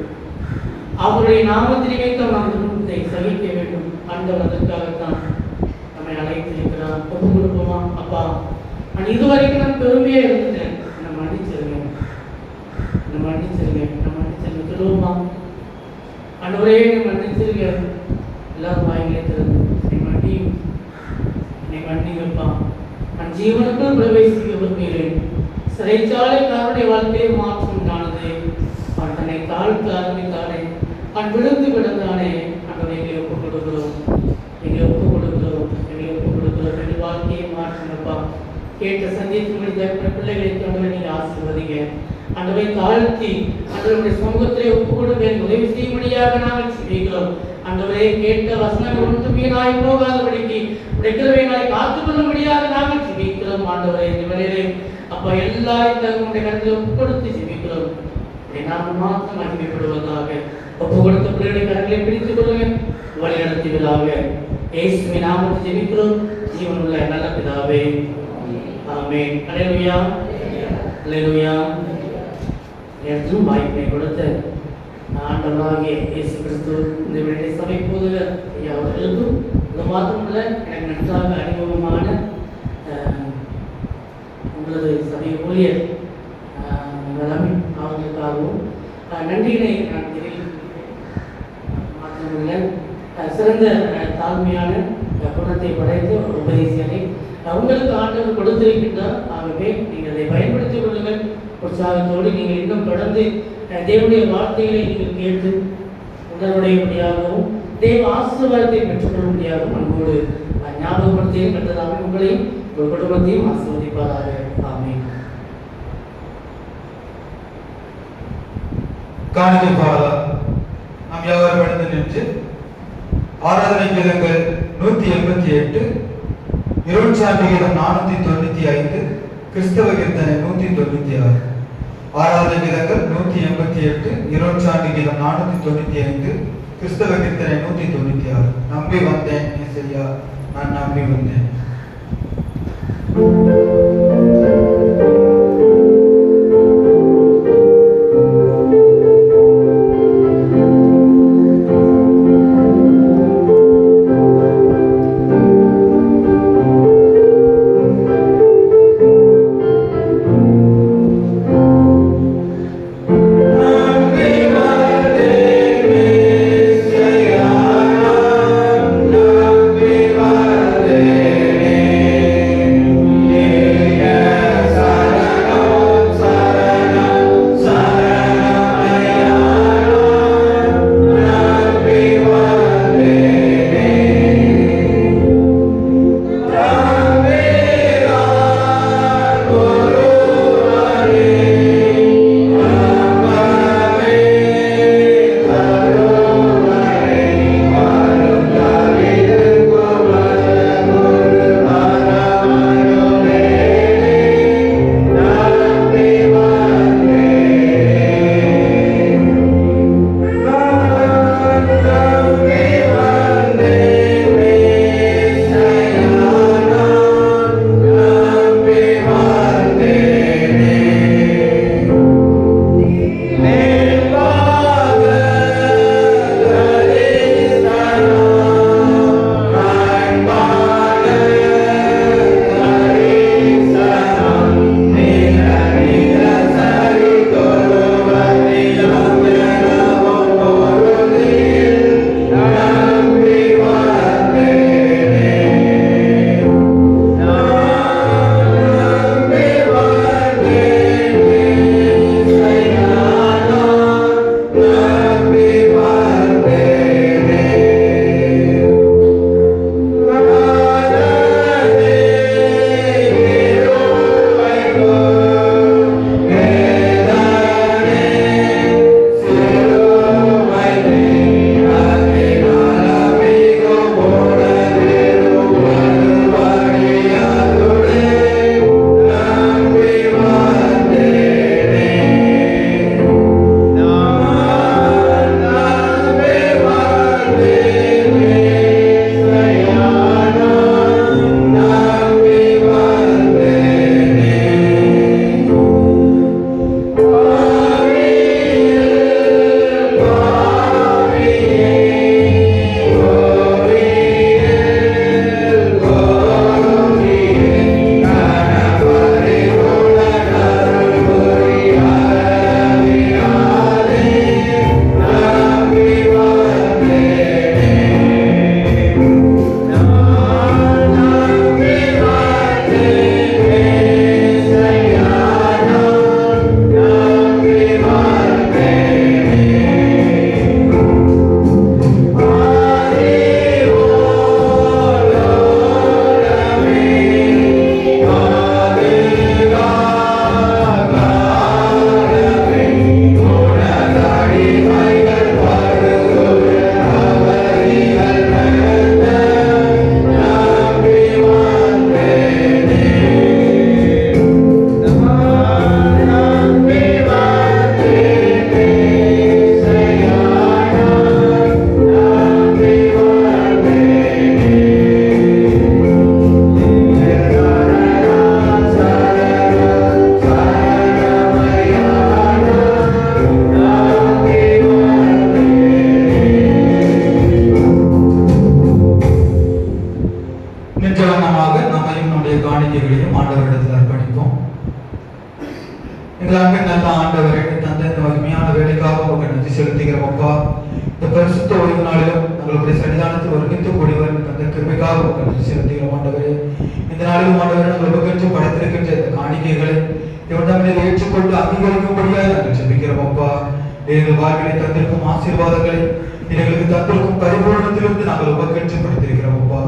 அவருடைய நாமத்தில் நிமித்தம் நாம் துன்பத்தை சகிக்க வேண்டும். ஆண்டவர் அதற்காகத்தான் நம்மை அழைத்திருக்கிறார். ஒப்பு கொடுப்போமா? அப்பா, நான் இதுவரைக்கும் நான் பெருமையா இருந்துட்டேன், நம்ம மன்னிச்சிருங்க சொல்லுவோமா? ஆண்டவரே மன்னிச்சிருக்க எல்லாரும் வாயிலே திறந்து என்னை மன்னிங்கப்பா. நான் ஜீவனுக்குள் பிரவேசிக்க விரும்புகிறேன். சிறைச்சாலைக்காரனுடைய வாழ்க்கையை மாற்றம் உண்டானது. அவன் தன்னை தாழ்த்த ஆரம்பித்தானே, அவன் விழுந்து விழுந்தானே. ஆண்டவரை எங்களை ஒப்புக் கொடுக்கிறோம், எங்களை ஒப்புக் கொடுக்கிறோம், எங்களை ஒப்புக் கொடுக்கிறோம். ரெண்டு வாழ்க்கையை மாற்றங்கப்பா. கேட்ட சந்தித்து முடிந்த பிள்ளைகளை ஆண்டவரை நீங்கள் ஆசீர்வதிங்க. ஆண்டவரை தாழ்த்தி ஆண்டவருடைய சமூகத்திலே ஒப்புக் கொடுக்க உதவி செய்யும்படியாக நாங்கள் செய்கிறோம். ஆண்டவரே கேட்ட வசனங்கள் ஒன்றும் வீணாய் போகாதபடிக்கு உடைக்கிறவை நாளை காத்துக்கொள்ளும்படியாக நாங்கள் ஜெபிக்கிறோம். ஆண்டவரே இந்த வேளையிலே அப்பா எல்லாரும் தங்களுடைய கருத்தில் ஒப்பு கொடுத்து ஜெபிக்கிறோம். நாம் மாத்திரம் மகிமைப்படுவதாக ஒப்பு கொடுத்த பிள்ளைகளுடைய கருங்களை பிடித்துக் கொள்ளுங்க, வழி நடத்துவதாக இயேசுவின் நாமத்தில் ஜெபிக்கிறோம் ஜீவனுள்ள நல்ல பிதாவே, ஆமென். அல்லேலூயா, அல்லேலூயா. என்றும் வாய்ப்பை கொடுத்த ஆண்டவராகிய இயேசு கிறிஸ்து இந்த வேலை சபை போதுவர் ஐயா அவர்களுக்கும் இது மாத்திரமல்ல எனக்கு நன்றாக அறிமுகமான உங்களது சபை ஊழியர் ரமீன் அவர்களுக்காகவும் நன்றியினை நான் தெரிவிக்கிறேன். மாத்திரமல்ல சிறந்த தாழ்மையான குணத்தை படைத்த ஒரு உபதேசியரை உங்களுக்கு ஆண்டவர் கொடுத்திருக்கின்றார். ஆகவே நீங்கள் அதை பயன்படுத்திக் கொள்ளுங்கள். உற்சாகத்தோடு நீங்கள் இன்னும் தொடர்ந்து தேவனுடைய வார்த்தைகளை நீங்கள் கேட்டு உணர்வுடையபடியாகவும் தேவ ஆசீர்வாதத்தை பெற்றுக்கொள்ளும்படியாகவும் அன்போடு ஞாபகப்படுத்தியும் பெற்றதாக உங்களையும் உங்கள் குடும்பத்தையும் ஆசீர்வதிப்பாராக. ஆமென். காணிக்கை பாடலாம். நாம் யாவரும் எழுந்து நின்று ஆராதனை கீதங்கள் 188, இருட்சாண்டி கீதம் 495, கிறிஸ்தவ கீர்த்தனை 196. ஆராதனை கீதங்கள் 188, இருட்சாண்டி கீதம் 495, கிறிஸ்தவ கீர்த்தனை 196. நம்பி வந்தேன் ஏசையா, நான் நம்பி வந்தேன். Yeah. அப்பா. இந்த பரிசுத்த ஓய்வு நாளிலும் உங்களுடைய சன்னிதானத்தில் ஒருமித்து கூடியவர் தந்த கிருபைக்காக உங்களுக்கு செலுத்துகிறோம் ஆண்டவரே. இந்த நாளிலும் ஆண்டவரே நாங்கள் உபகரித்து படைத்திருக்கின்ற இந்த காணிக்கைகளை இவன் ஏற்றுக்கொண்டு அங்கீகரிக்கும்படியாக நாங்கள் ஜெபிக்கிறோம் அப்பா. எங்கள் வாழ்விலை தந்திருக்கும் ஆசீர்வாதங்களை எங்களுக்கு தந்திருக்கும் பரிபூரணத்திலிருந்து நாங்கள் உபகரித்து படைத்திருக்கிறோம் அப்பா.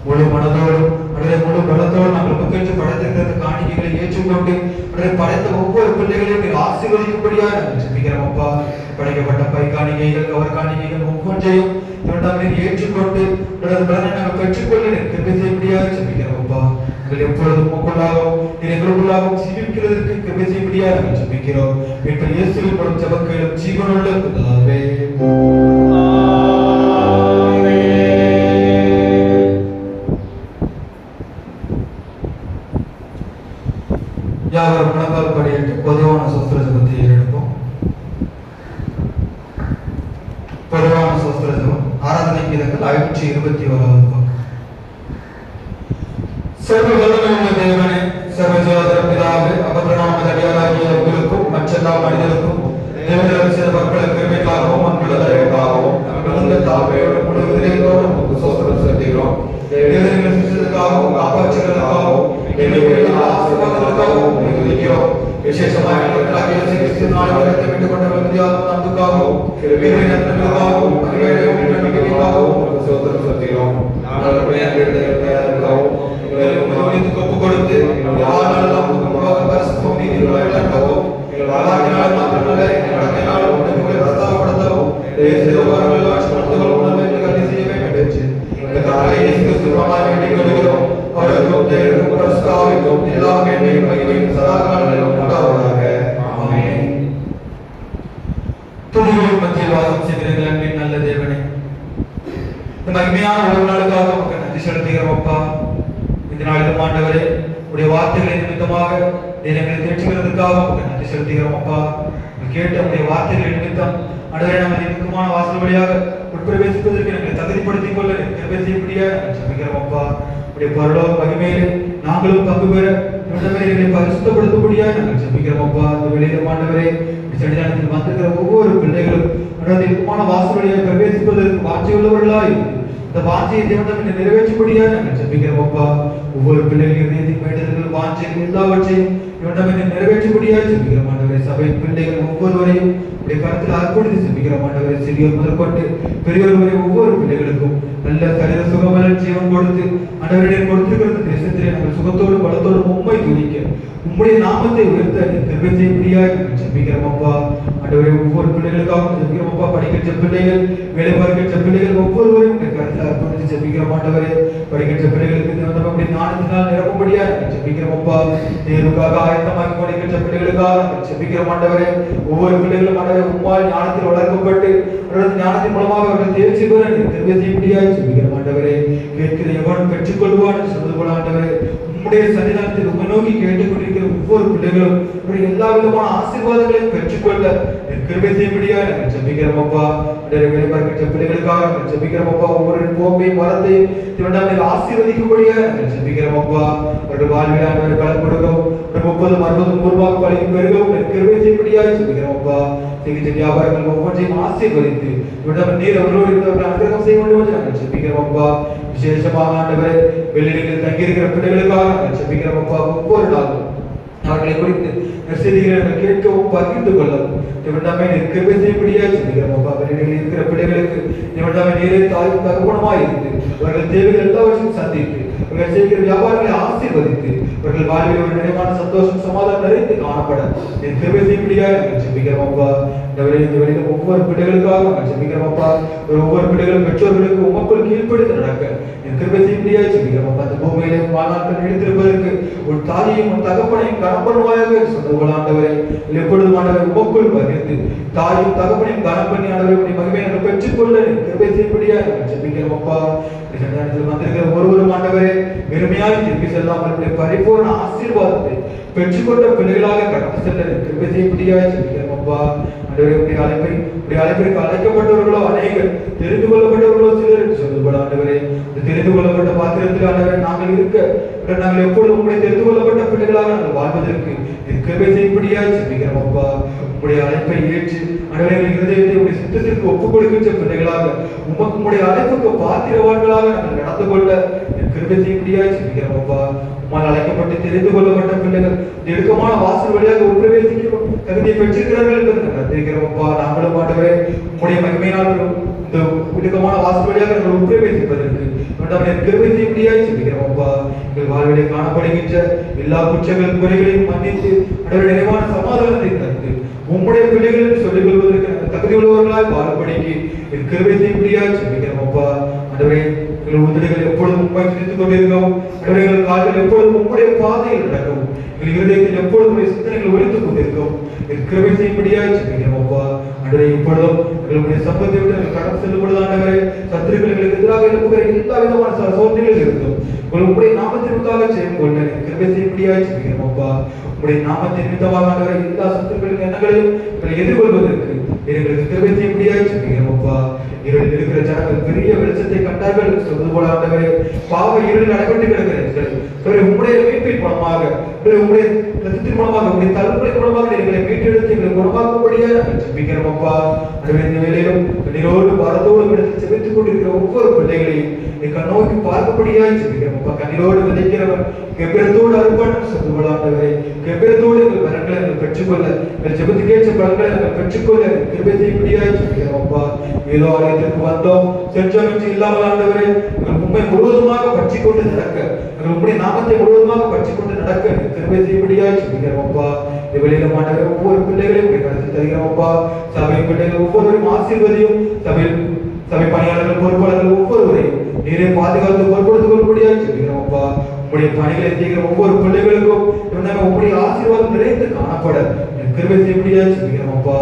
முழு மனதோடும் அவருடைய முழு பலத்தோடு நாங்கள் உபகரித்து படைத்திருக்கிற காணிக்கைகளை ஏற்றுக்கொண்டு அவருடைய படைத்த ஒவ்வொரு பிள்ளைகளையும் நீங்கள் ஆசீர்வதிக்கும்படியாக நாங்கள் ஜெபிக்கிறோம் அப்பா. படைக்கப்பட்ட பை காணிக்கைகள் கவர் காணிக்கைகள் ஒவ்வொன்றையும் இவன் ஏற்றுக்கொண்டு பலனை நாங்கள் பெற்றுக்கொள்ள கிருபை செய்யும்படியாக ஜெபிக்கிறோம் அப்பா. நாங்கள் எப்பொழுதும் உங்களுக்குள்ளாகவும் எங்களுக்குள்ளாகவும் ஜீவிக்கிறதற்கு கிருபை செய்யும்படியாக நாங்கள் ஜெபிக்கிறோம். மீட்பர் இயேசுவின் மூலம் ஜெபங்களும் ஜீவனுள்ள பிதாவே. யாவரும் மனதால் படியிட்டு பொதுவான சோஸ்திர ஜெபத்தை ஏறெடுப்போம். பொதுவான சோஸ்திர ஜெபம் ஆராதனை கீதங்கள் 521 பக்கம். சர்வ வல்லமையுள்ள தேவனே, சர்வ சகோதர பிதாவே, அபபிரநாம தடியாராகிய உங்களுக்கும் மற்றெல்லா மனிதருக்கும் தேவனுடைய சில மக்களுக்கு கிருபைக்காகவும் அன்புள்ள தயவுக்காகவும் மிகுந்த தாழ்மையோடு முழு இதயத்தோடு உங்களுக்கு சோஸ்திரம் செலுத்துகிறோம். தேவனுடைய சித்தத்துக்காகவும் காப்பாற்றுவதற்காகவும் எங்களுக்கு ஆசீர்வாதங்களுக்காகவும் நிகழ்கிறோம். விசேஷமாக எங்களுக்காக கிறிஸ்து நாளில் விட்டுக் கொண்ட வித்தியாசம் நம்புக்காகவும் கிருபையை நன்மைக்காகவும் மகிமையையும் நம்பிக்கைக்காகவும் உங்களுக்கு சோஸ்திரம் செலுத்துகிறோம். நாங்கள் உடையாகவும் ஒப்பு கொடுத்து வாழ்நாளெல்லாம் உங்களுக்காக பரிசுத்தமும் நீதியும் நடக்கவும் எங்கள் வாழ்நாள் மாத்திரமல்ல எங்கள் நடக்கையினாலும் உங்களை பிரஸ்தாபப்படுத்தவும் தேசவார்கள் ஆட்சிப்படுத்தவும் உணர்வை கல்வி செய்ய வேண்டும். இந்த காலையை இயேசு கிறிஸ்துவாக வேண்டிக் கொள்கிறோம். அவருக்கும் தேவனுக்கும் பிரஸ்தாவிக்கும் எல்லா மேன்மையும் மகிமையும் சதா காலங்களிலும் உண்டாவதாக. ஆமென். துதிகளின் மத்தியில் வாசம் செய்கிற அன்பின் நல்ல தேவனே, இந்த மகிமையான ஒரு நாளுக்காக உங்களுக்கு நன்றி செலுத்துகிறோம் அப்பா. இந்த நாளிலும் ஆண்டவரே உடைய வார்த்தைகளை நிமித்தமாக எங்களை தேற்றுகிறதுக்காக உங்களுக்கு நன்றி செலுத்துகிறோம் அப்பா. கேட்ட உடைய வார்த்தைகளை நிமித்தம் ஆண்டவரே நமது இறுக்கமான வாசல் வழியாக உட்பிரவேசிப்பதற்கு எங்களை தகுதிப்படுத்திக் கொள்ள கிருபை செய்யும்படியாக நாங்கள் ஜெபிக்கிறோம் அப்பா. உடைய பரலோக மகிமையிலே நாங்களும் பங்கு பெற எங்களை பரிசுத்தப்படுத்தும்படியாக நாங்கள் ஜெபிக்கிறோம் அப்பா. இந்த வெளியிலும் ஆண்டவரே சன்னிதானத்தில் வந்திருக்கிற ஒவ்வொரு பிள்ளைகளும் இறுக்கமான வாசல் வழியாக பிரவேசிப்பதற்கு வாஞ்சியுள்ளவர்களாய் இந்த வாஞ்சையை தேவன் நிறைவேற்றும்படியாக நாங்கள் ஜெபிக்கிறோம் அப்பா. ஒவ்வொரு பிள்ளைகளின் வேண்டுதல்கள் வாஞ்சைகள் எல்லாவற்றையும் இவன் நிறைவேற்றும்படியாக ஜெபிக்கிறோம் ஆண்டவரே. சபை பிள்ளைகள் ஒவ்வொருவரையும் உடைய கருத்தில் அர்ப்பணித்து ஜெபிக்கிறோம் ஆண்டவரே. சிறியோர் முதற்கொண்டு பெரியோர் வரை ஒவ்வொரு பிள்ளைகளுக்கும் நல்ல சரீர சுகமல ஜீவன் கொடுத்து ஆண்டவரிடையே கொடுத்திருக்கிற தேசத்திலே நாங்கள் சுகத்தோடு பலத்தோடு உண்மை துணிக்க உம்முடைய நாமத்தை உயர்த்த கிருபை செய்யும்படியாக நாங்கள் ஜெபிக்கிறோம் அப்பா. ஆண்டவரே ஒவ்வொரு பிள்ளைகளுக்காக ஜெபிக்கிறோம் அப்பா. படிக்கின்ற பிள்ளைகள், வேலை பார்க்கின்ற பிள்ளைகள் ஒவ்வொருவரையும் உடைய கருத்தில் அர்ப்பணித்து ஜெபிக்கிறோம் ஆண்டவரே. படிக்கின்ற பிள்ளைகளுக்கு நம்முடைய ஞானத்தினால் நிரப்பும்படியாக நாங்கள் ஜெபிக்கிறோம் அப்பா. தேவனுக்காக ஆயத்தமாக்கி கொண்டிருக்கின்ற பிள்ளைகளுக்காக நாங்கள் ஜெபிக்கிறோம் ஆண்டவரே. ஒவ்வொரு பிள்ளைகளும் ஆண்டவரே உம்மால் ஞானத்தில் வளர்க்கப்பட்டு ஞானத்தின் மூலமாக அவர்கள் தேர்ச்சி பெற கிருபை செய்யும்படியாக ஜெபிக்கிறோம் ஆண்டவரே. கேட்கிற எவனும் பெற்றுக்கொள்வான்னு சொல்வது போல ஆண்டவரே உம்முடைய சன்னிதானத்தில் உம்மை நோக்கி கேட்டுக்கொண்டிருக்கிற ஒவ்வொரு பிள்ளைகளும் எல்லா விதமான ஆசீர்வாதங்களையும் பெற்றுக்கொள்ள கிருபை செய்யும்படியாக நாங்கள் ஜெபிக்கிறோம் அப்பா. வேலை பார்க்கின்ற பிள்ளைகளுக்காக நாங்கள் ஜெபிக்கிறோம் அப்பா. ஒவ்வொரு கோப்பையும் வரத்தையும் ஆசீர்வதிக்கும்படியாக நாங்கள் ஜெபிக்கிறோம் அப்பா. அவர்கள் வாழ்வில் ஆண்டவரை பலன் கொடுக்கவும் 30, 60, 100 பலிக்கு பெருகவும் கிருபை செய்யும்படியாக ஜெபிக்கிறோம் அப்பா. சிகிச்சை வியாபாரங்கள் ஒவ்வொன்றையும் ஆசீர்வதித்து நீர் அவர்களோடு இருந்தவர்கள் அனுகிரகம் செய்ய வேண்டும் என்று நாங்கள் ஜெபிக்கிறோம் அப்பா. விசேஷமாக ஆண்டவரே வெளியில் தங்கியிருக்கிற பிள்ளைகளுக்காக நாங்கள் ஜெபிக்கிறோம் அப்பா. ஒவ்வொரு நாளும் அவர்களை குறித்து செய்திகளை கேட்கவும் பகிர்ந்து கொள்ளவும் கிருபை செய்யும்படியாக ஜெபிக்கிறோம் அப்பா. வெளியில் இருக்கிற பிள்ளைகளுக்கு நீரே தாயும் தகப்பனமாய் இருந்து அவர்கள் தேவைகள் எல்லாவற்றையும் சந்தித்து அவர்கள் செய்கிற வியாபாரங்களை ஆசீர்வதித்து அவர்கள் வாழ்வில் ஒரு நிறைவான சந்தோஷம் சமாதானம் நிறைந்து காணப்பட கிருபை செய்யும்படியாக நாங்கள் ஜெபிக்கிறோம் அப்பா. இந்த வெளியில் ஒவ்வொரு பிள்ளைகளுக்காக நாங்கள் ஜெபிக்கிறோம் அப்பா. ஒவ்வொரு பிள்ளைகளும் பெற்றோர்களுக்கு உமக்குள் கீழ்ப்படுத்தி நடக்க கிருபை செய்யும்படியாக ஜெபிக்கிறோம் அப்பா. இந்த பூமியிலே வாழ்நாட்கள் எடுத்திருப்பதற்கு ஒரு தாயையும் ஒரு தகப்பனையும் கனப்படுவாயாக சொன்னது ஆண்டவரை எப்பொழுதும் ஆண்டவரை உமக்குள் பகிர்ந்து தாயும் தகப்பனையும் கனம் பண்ணி ஆண்டவரை மகிமையை நாங்கள் பெற்றுக்கொள்ள கிருபை செய்யும்படியாக நாங்கள் ஜெபிக்கிறோம் அப்பா. வந்திருக்கிற ஒருவரும் ஆண்டவரே வெறுமையாக திருப்பி செல்லாமல் பரிபூர்ண ஆசீர்வாதத்தை பெற்றுக்கொண்ட பிள்ளைகளாக கடந்து செல்ல கிருபை செய்யும்படியாக ஜெபிக்கிறோம் அப்பா. ஆண்டவரே அழைப்பிற்கு அழைக்கப்பட்டவர்களோ அநேகர், தெரிந்து கொள்ளப்பட்டவர்களோ சிலர் என்று சொல்லுவோம் ஆண்டவரே. தெரிந்து கொள்ளப்பட்ட பாத்திரத்தில் ஆண்டவரே நாங்கள் இருக்க நாங்கள் எப்பொழுதும் உங்களுடைய தெரிந்து கொள்ளப்பட்ட பிள்ளைகளாக நாங்கள் வாழ்வதற்கு கிருபை செய்யும்படியாக ஜெபிக்கிறோம் அப்பா. உங்களுடைய அழைப்பை ஏற்று ஆண்டவரே இருதயத்தை உங்களுடைய சித்தத்திற்கு கருத்துக்கு ஒப்புக் கொடுக்கின்ற பிள்ளைகளாக உமக்கு உடைய அழைப்புக்கு பாத்திரவான்களாக நாங்கள் நடந்து கொள்ள கிருபை செய்யும்படியாய் ஜெபிக்கிறோம் அப்பா. உம்மால் அழைக்கப்பட்டு தெரிந்து கொள்ளப்பட்ட பிள்ளைகள் இந்த இடுக்கமான வாசல் வழியாக உட்பிரவேசிக்க தகுதியை பெற்றிருக்கிறார்கள் என்பதை நாங்கள் தெரிவிக்கிறோம் அப்பா. நாங்களும் ஆண்டவரே உம்முடைய மகிமையினால் இந்த இடுக்கமான வாசல் வழியாக நாங்கள் உட்பிரவேசிப்பதற்கு கிருபை செய்யும்படியாய் ஜெபிக்கிறோம் அப்பா. எங்கள் வாழ்விலே காணப்படுகின்ற எல்லா குற்றங்கள் குறைகளையும் மன்னித்து அவருடைய நிறைவான சமாதானத்தை தந்து உம்முடைய பிள்ளைகள் என்று சொல்லிக் கொள்வதற்கு நாங்கள் தகுதி உள்ளவர்களாய் வாழும்படிக்கு என் கிருபை செய்யும்படியாய் ஜெபிக்கிறோம் அப்பா. ஆண்டவரே எங்கள் உதடுகள் எப்பொழுதும் உண்மை சிந்தித்துக் கொண்டிருக்கவும் எங்கள் கால்கள் எப்பொழுதும் உம்முடைய பாதையில் நடக்கவும் எங்கள் இருதயத்தில் எப்பொழுதும் உடைய சிந்தனைகள் ஒழித்துக் கொண்டிருக்கவும் என் கிருபை செய்யும்படியாய் ஜெபிக்கிறோம் அப்பா. ஆண்டவரே இப்பொழுதும் எங்களுடைய சம்பத்தை விட்டு எங்கள் கடந்து செல்லும் பொழுது ஆண்டவரே சத்துருக்கள் எங்களுக்கு எதிராக எழுப்புகிற எல்லா விதமான சோதனைகள் இருக்கும் உங்களுடைய நாமத்திற்காக செய்யும் கொள்ள கிருபை செய்யும்படியாய் ஜெபிக்கிறோம் அப்பா. உங்களுடைய நாமத்தின் நிமித்தமாக ஆண்டவரே எல்லா சத்துருக்களின் எண்ணங்களையும் எதிர்கொள்வதற்கு எங்களுக்கு கிருபை செய்யும்படியாய் ஜெபிக்கிறோம் அப்பா. இருளில் இருக்கிற ஜனங்கள் பெரிய வெளிச்சத்தை கண்டார்கள் சொல்வது போல ஆண்டவரே பாவ இருளில் அடைபட்டு கிடக்கிறீர்கள் உங்களுடைய மீட்பின் மூலமாக உங்களுடைய ரத்தத்தின் மூலமாக உங்களுடைய தழும்புகளின் மூலமாக எங்களை மீட்டெடுத்து எங்களை குணமாக்கும்படியாக நாங்கள் ஜெபிக்கிறோம் அப்பா. அதுவே இந்த வேளையிலும் கண்ணீரோடு பாரத்தோடு இடத்தில் செபித்துக் கொண்டிருக்கிற ஒவ்வொரு பிள்ளைகளையும் எங்கள் நோக்கி பார்க்கபடியாய் ஜெபிக்கிறோம் அப்பா. கண்ணீரோடு விதைக்கிறவர் கெம்பீரத்தோடு அர்ப்பணம் சொல்வது போல ஆண்டவரே கெம்பீரத்தோடு எங்கள் பலன்களை நாங்கள் பெற்றுக்கொள்ள எங்கள் ஜெபத்துக்கேற்ற பலன்களை நாங்கள் பெற்றுக்கொள்ள கிருபை செய்யும்படியாய் ஜெபிக்கிறோம் அப்பா. ஏதோ ஆலயத்திற்கு வந்தோம் சென்றோம் என்று இல்லாமல் ஆண்டவரே எங்கள் உண்மை முழுவதுமாக பற்றி கொண்டு நடக்க எங்கள் உண்மை நாமத்தை முழுவதுமாக பற்றி கொண்டு நடக்க கிருபை செய்யும்படியாய் ஜெபிக்கிறோம் அப்பா. இந்த வெளியில ஆண்டவரே ஒவ்வொரு பிள்ளைகளையும் கடத்தி தருகிறோம் அப்பா. சபை பிள்ளைகள் ஒவ்வொருவரையும் ஆசீர்வதியும் சபை பணியாளர்கள் பொறுப்பாளர்கள் ஒவ்வொருவரையும் நீரை பாதுகாத்து பொறுப்படுத்திக் கொள்ளும்படியாய் ஜெபிக்கிறோம் அப்பா. உங்களுடைய பணிகளை செய்கிற ஒவ்வொரு பிள்ளைகளுக்கும் உங்களுடைய ஆசீர்வாதம் நிறைந்து காணப்பட கிருபை செய்யும்படியாய் ஜெபிக்கிறோம் அப்பா.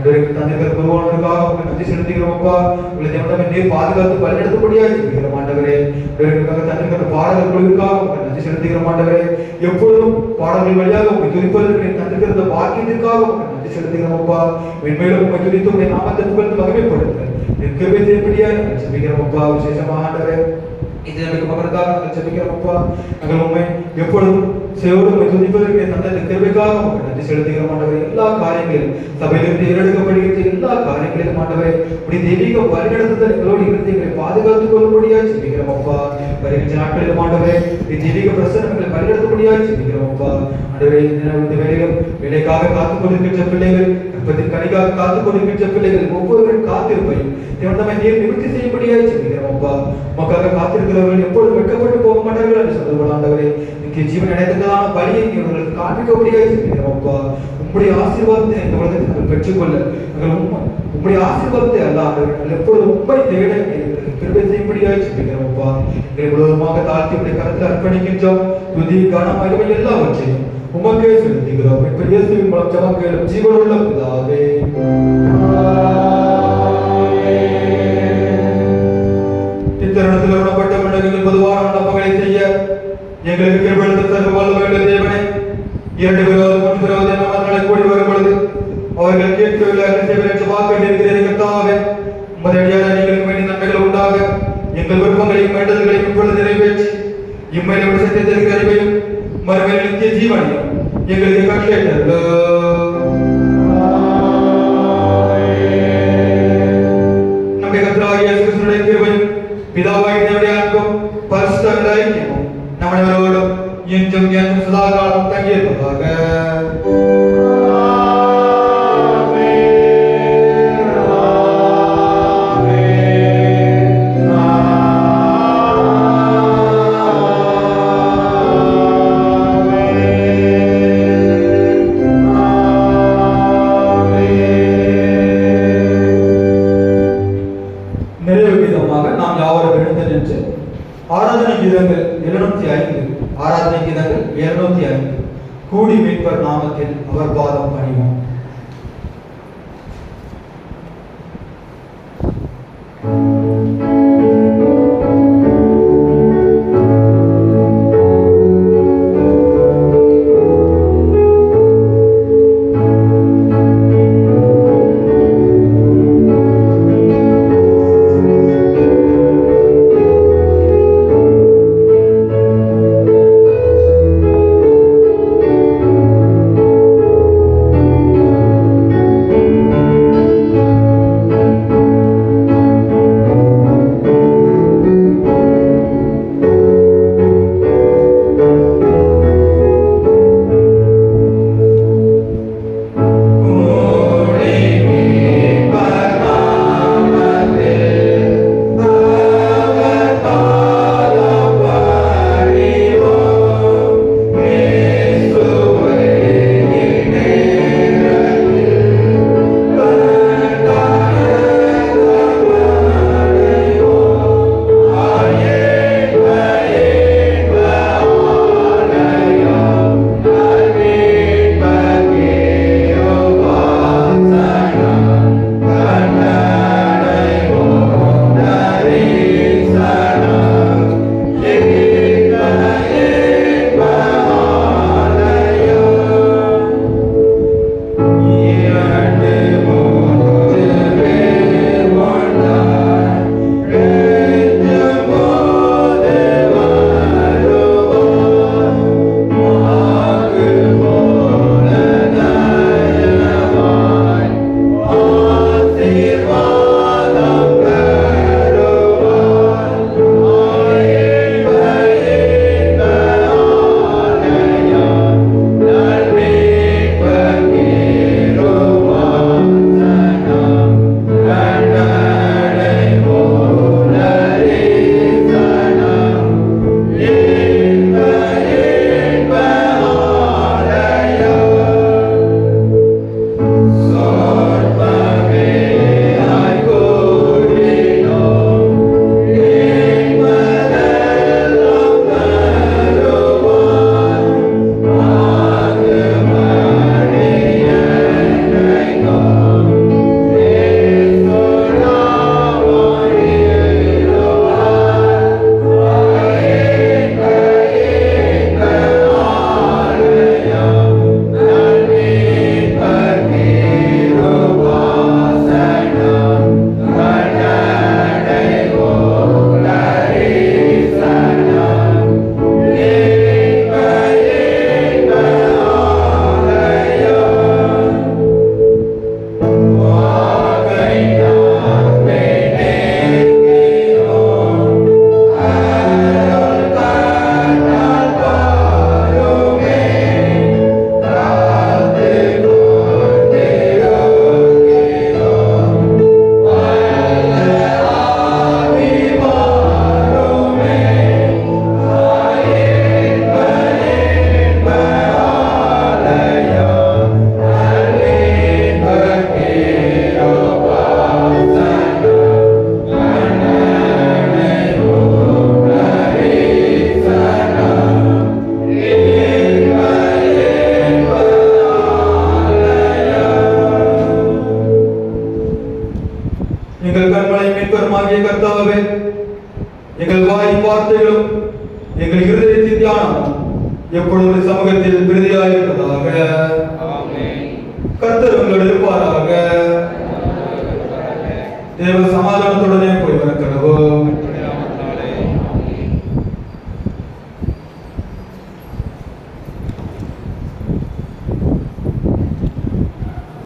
தந்திருக்கிற பெருவானவர்களுக்காக உங்களை நன்றி செலுத்துகிறோம் அப்பா. உங்களை தேவனமே நீர் பாதுகாத்து வழிநடத்தும்படியாய் ஜெபிக்கிறோம் ஆண்டவரே. தந்திருக்கிற பாடல்கள் குழுவிற்காக உங்களை நன்றி செலுத்துகிறோம் ஆண்டவரே. எப்பொழுதும் பாடல்கள் வழியாக உங்களை துதிப்பதற்கு தந்திருக்கிற பாக்கியத்திற்காக உங்களை நன்றி செலுத்துகிறோம் அப்பா. மென்மேலும் உங்களை துதித்து உங்களுடைய நாமத்தை புகழ்ந்து வகைப்படுத்த கிருபை செய்யும்படியாய் ஜெபிக்கிறோம் அப்பா. விசேஷமாக ஆண்டவரே இது எனக்கு மகனுக்காக நாங்கள் ஜெபிக்கிறோம் அப்பா. நாங்கள் உண்மை எப்பொழுதும் சேவோடு துதிப்பதற்கு தந்த கிருபைக்காக நன்றி செலுத்துகிறோம் ஆண்டவரே. எல்லா காரியங்களிலும் சபையிலிருந்து ஏறெடுக்கப்படுகிற எல்லா காரியங்களிலும் ஆண்டவரே உடைய தெய்வீக வழிநடத்துதல் எங்களோடு இருந்து எங்களை பாதுகாத்துக் கொள்ளும்படியாய் ஜெபிக்கிறோம் அப்பா. வருகின்ற நாட்களிலும் ஆண்டவரே தெய்வீக பிரசன்னம் எங்களை வழிநடத்தும்படியாய் ஜெபிக்கிறோம் அப்பா. ஆண்டவரே இந்த வேலையிலும் வேலைக்காக காத்துக் கொண்டிருக்கின்ற பிள்ளைகள் கற்பத்தின் கனிக்காக காத்துக் கொண்டிருக்கின்ற பிள்ளைகள் ஒவ்வொருவரும் காத்திருப்பையும் தேவனமே நீர் நிவர்த்தி செய்யும்படியாய் ஜெபிக்கிறோம் அப்பா. உமக்காக காத்திருக்கிறவர்கள் எப்பொழுதும் வெட்கப்பட்டு போக மாட்டார்கள் என்று சொல்லுவோம் ஆண்டவரே. நித்திய ஜீவன் அடைந்ததான பலியை இவர்களுக்கு காண்பிக்கபடியாய் ஜெபிக்கிறோம் அப்பா. உம்முடைய ஆசீர்வாதத்தை இந்த உலகத்தில் நாங்கள் பெற்றுக்கொள்ள உம்முடைய ஆசீர்வாதத்தை அல்ல ஆண்டவர்கள் எப்பொழுதும் உண்மை தேட கிருபை செய்யும்படியாய் ஜெபிக்கிறோம் அப்பா. எங்களை முழுவதுமாக தாழ்த்தி உடைய கருத்தில் அர்ப்பணிக்கின்றோம். துதி கனம் மகிமை எல்லாவற்றையும் உமக்கே செலுத்துகிறோம். இப்ப இயேசுவின் மூலம் ஜெபம் கேளும் ஜீவனுள்ள பிதாவே. இத்தருணத்தில் உணப்பட்ட மனிதர்கள் பொதுவான விண்ணப்பங்களை செய்ய எங்களுக்கு கிருபை தர வல்லமையுள்ள தேவனே, இரண்டு விரோத மனங்களை கூடி வரும் பொழுது அவர்கள் கேட்கவில்லை என்று வாக்கு இருக்கிறீர்கள் கர்த்தாவே. உமது அடியாரை எங்களுக்கு வேண்டிய நன்மைகள் உண்டாக எங்கள் விருப்பங்களையும் வேண்டுதல்களையும் இப்பொழுது நிறைவேற்றி இம்மையில விடுதலை தருகிற அறிவையும் மறுமையில் நித்திய ஜீவனையும் எங்களுக்கு கட்டளையிட்டார்கள். நம்முடைய கர்த்தராகிய இயேசு கிறிஸ்துவின் கிருபையும் பிதாவாகிய தேவனுடைய அன்பும் பரிசுத்த ஐக்கியமும் நம்மளோடும் என்றும் என்றும் சதா காலம் தங்கியிருப்பதாக. ஆராதனை கீதங்கள் 705 கூடி மீட்பர் நாமத்தில் அவர் பாதம் பணிவோம். எங்கள் கண்மலை மீட்பருமாகிய கர்த்தாவே, எங்கள் வாய் வார்த்தைகளும் எங்கள் இருதயத்தின் தியானமும் எப்பொழுது சமூகத்தில் பிரதியாயிருப்பதாக. கர்த்தர் உங்களோடு இருப்பாராக. தேவ சமாதானத்துடனே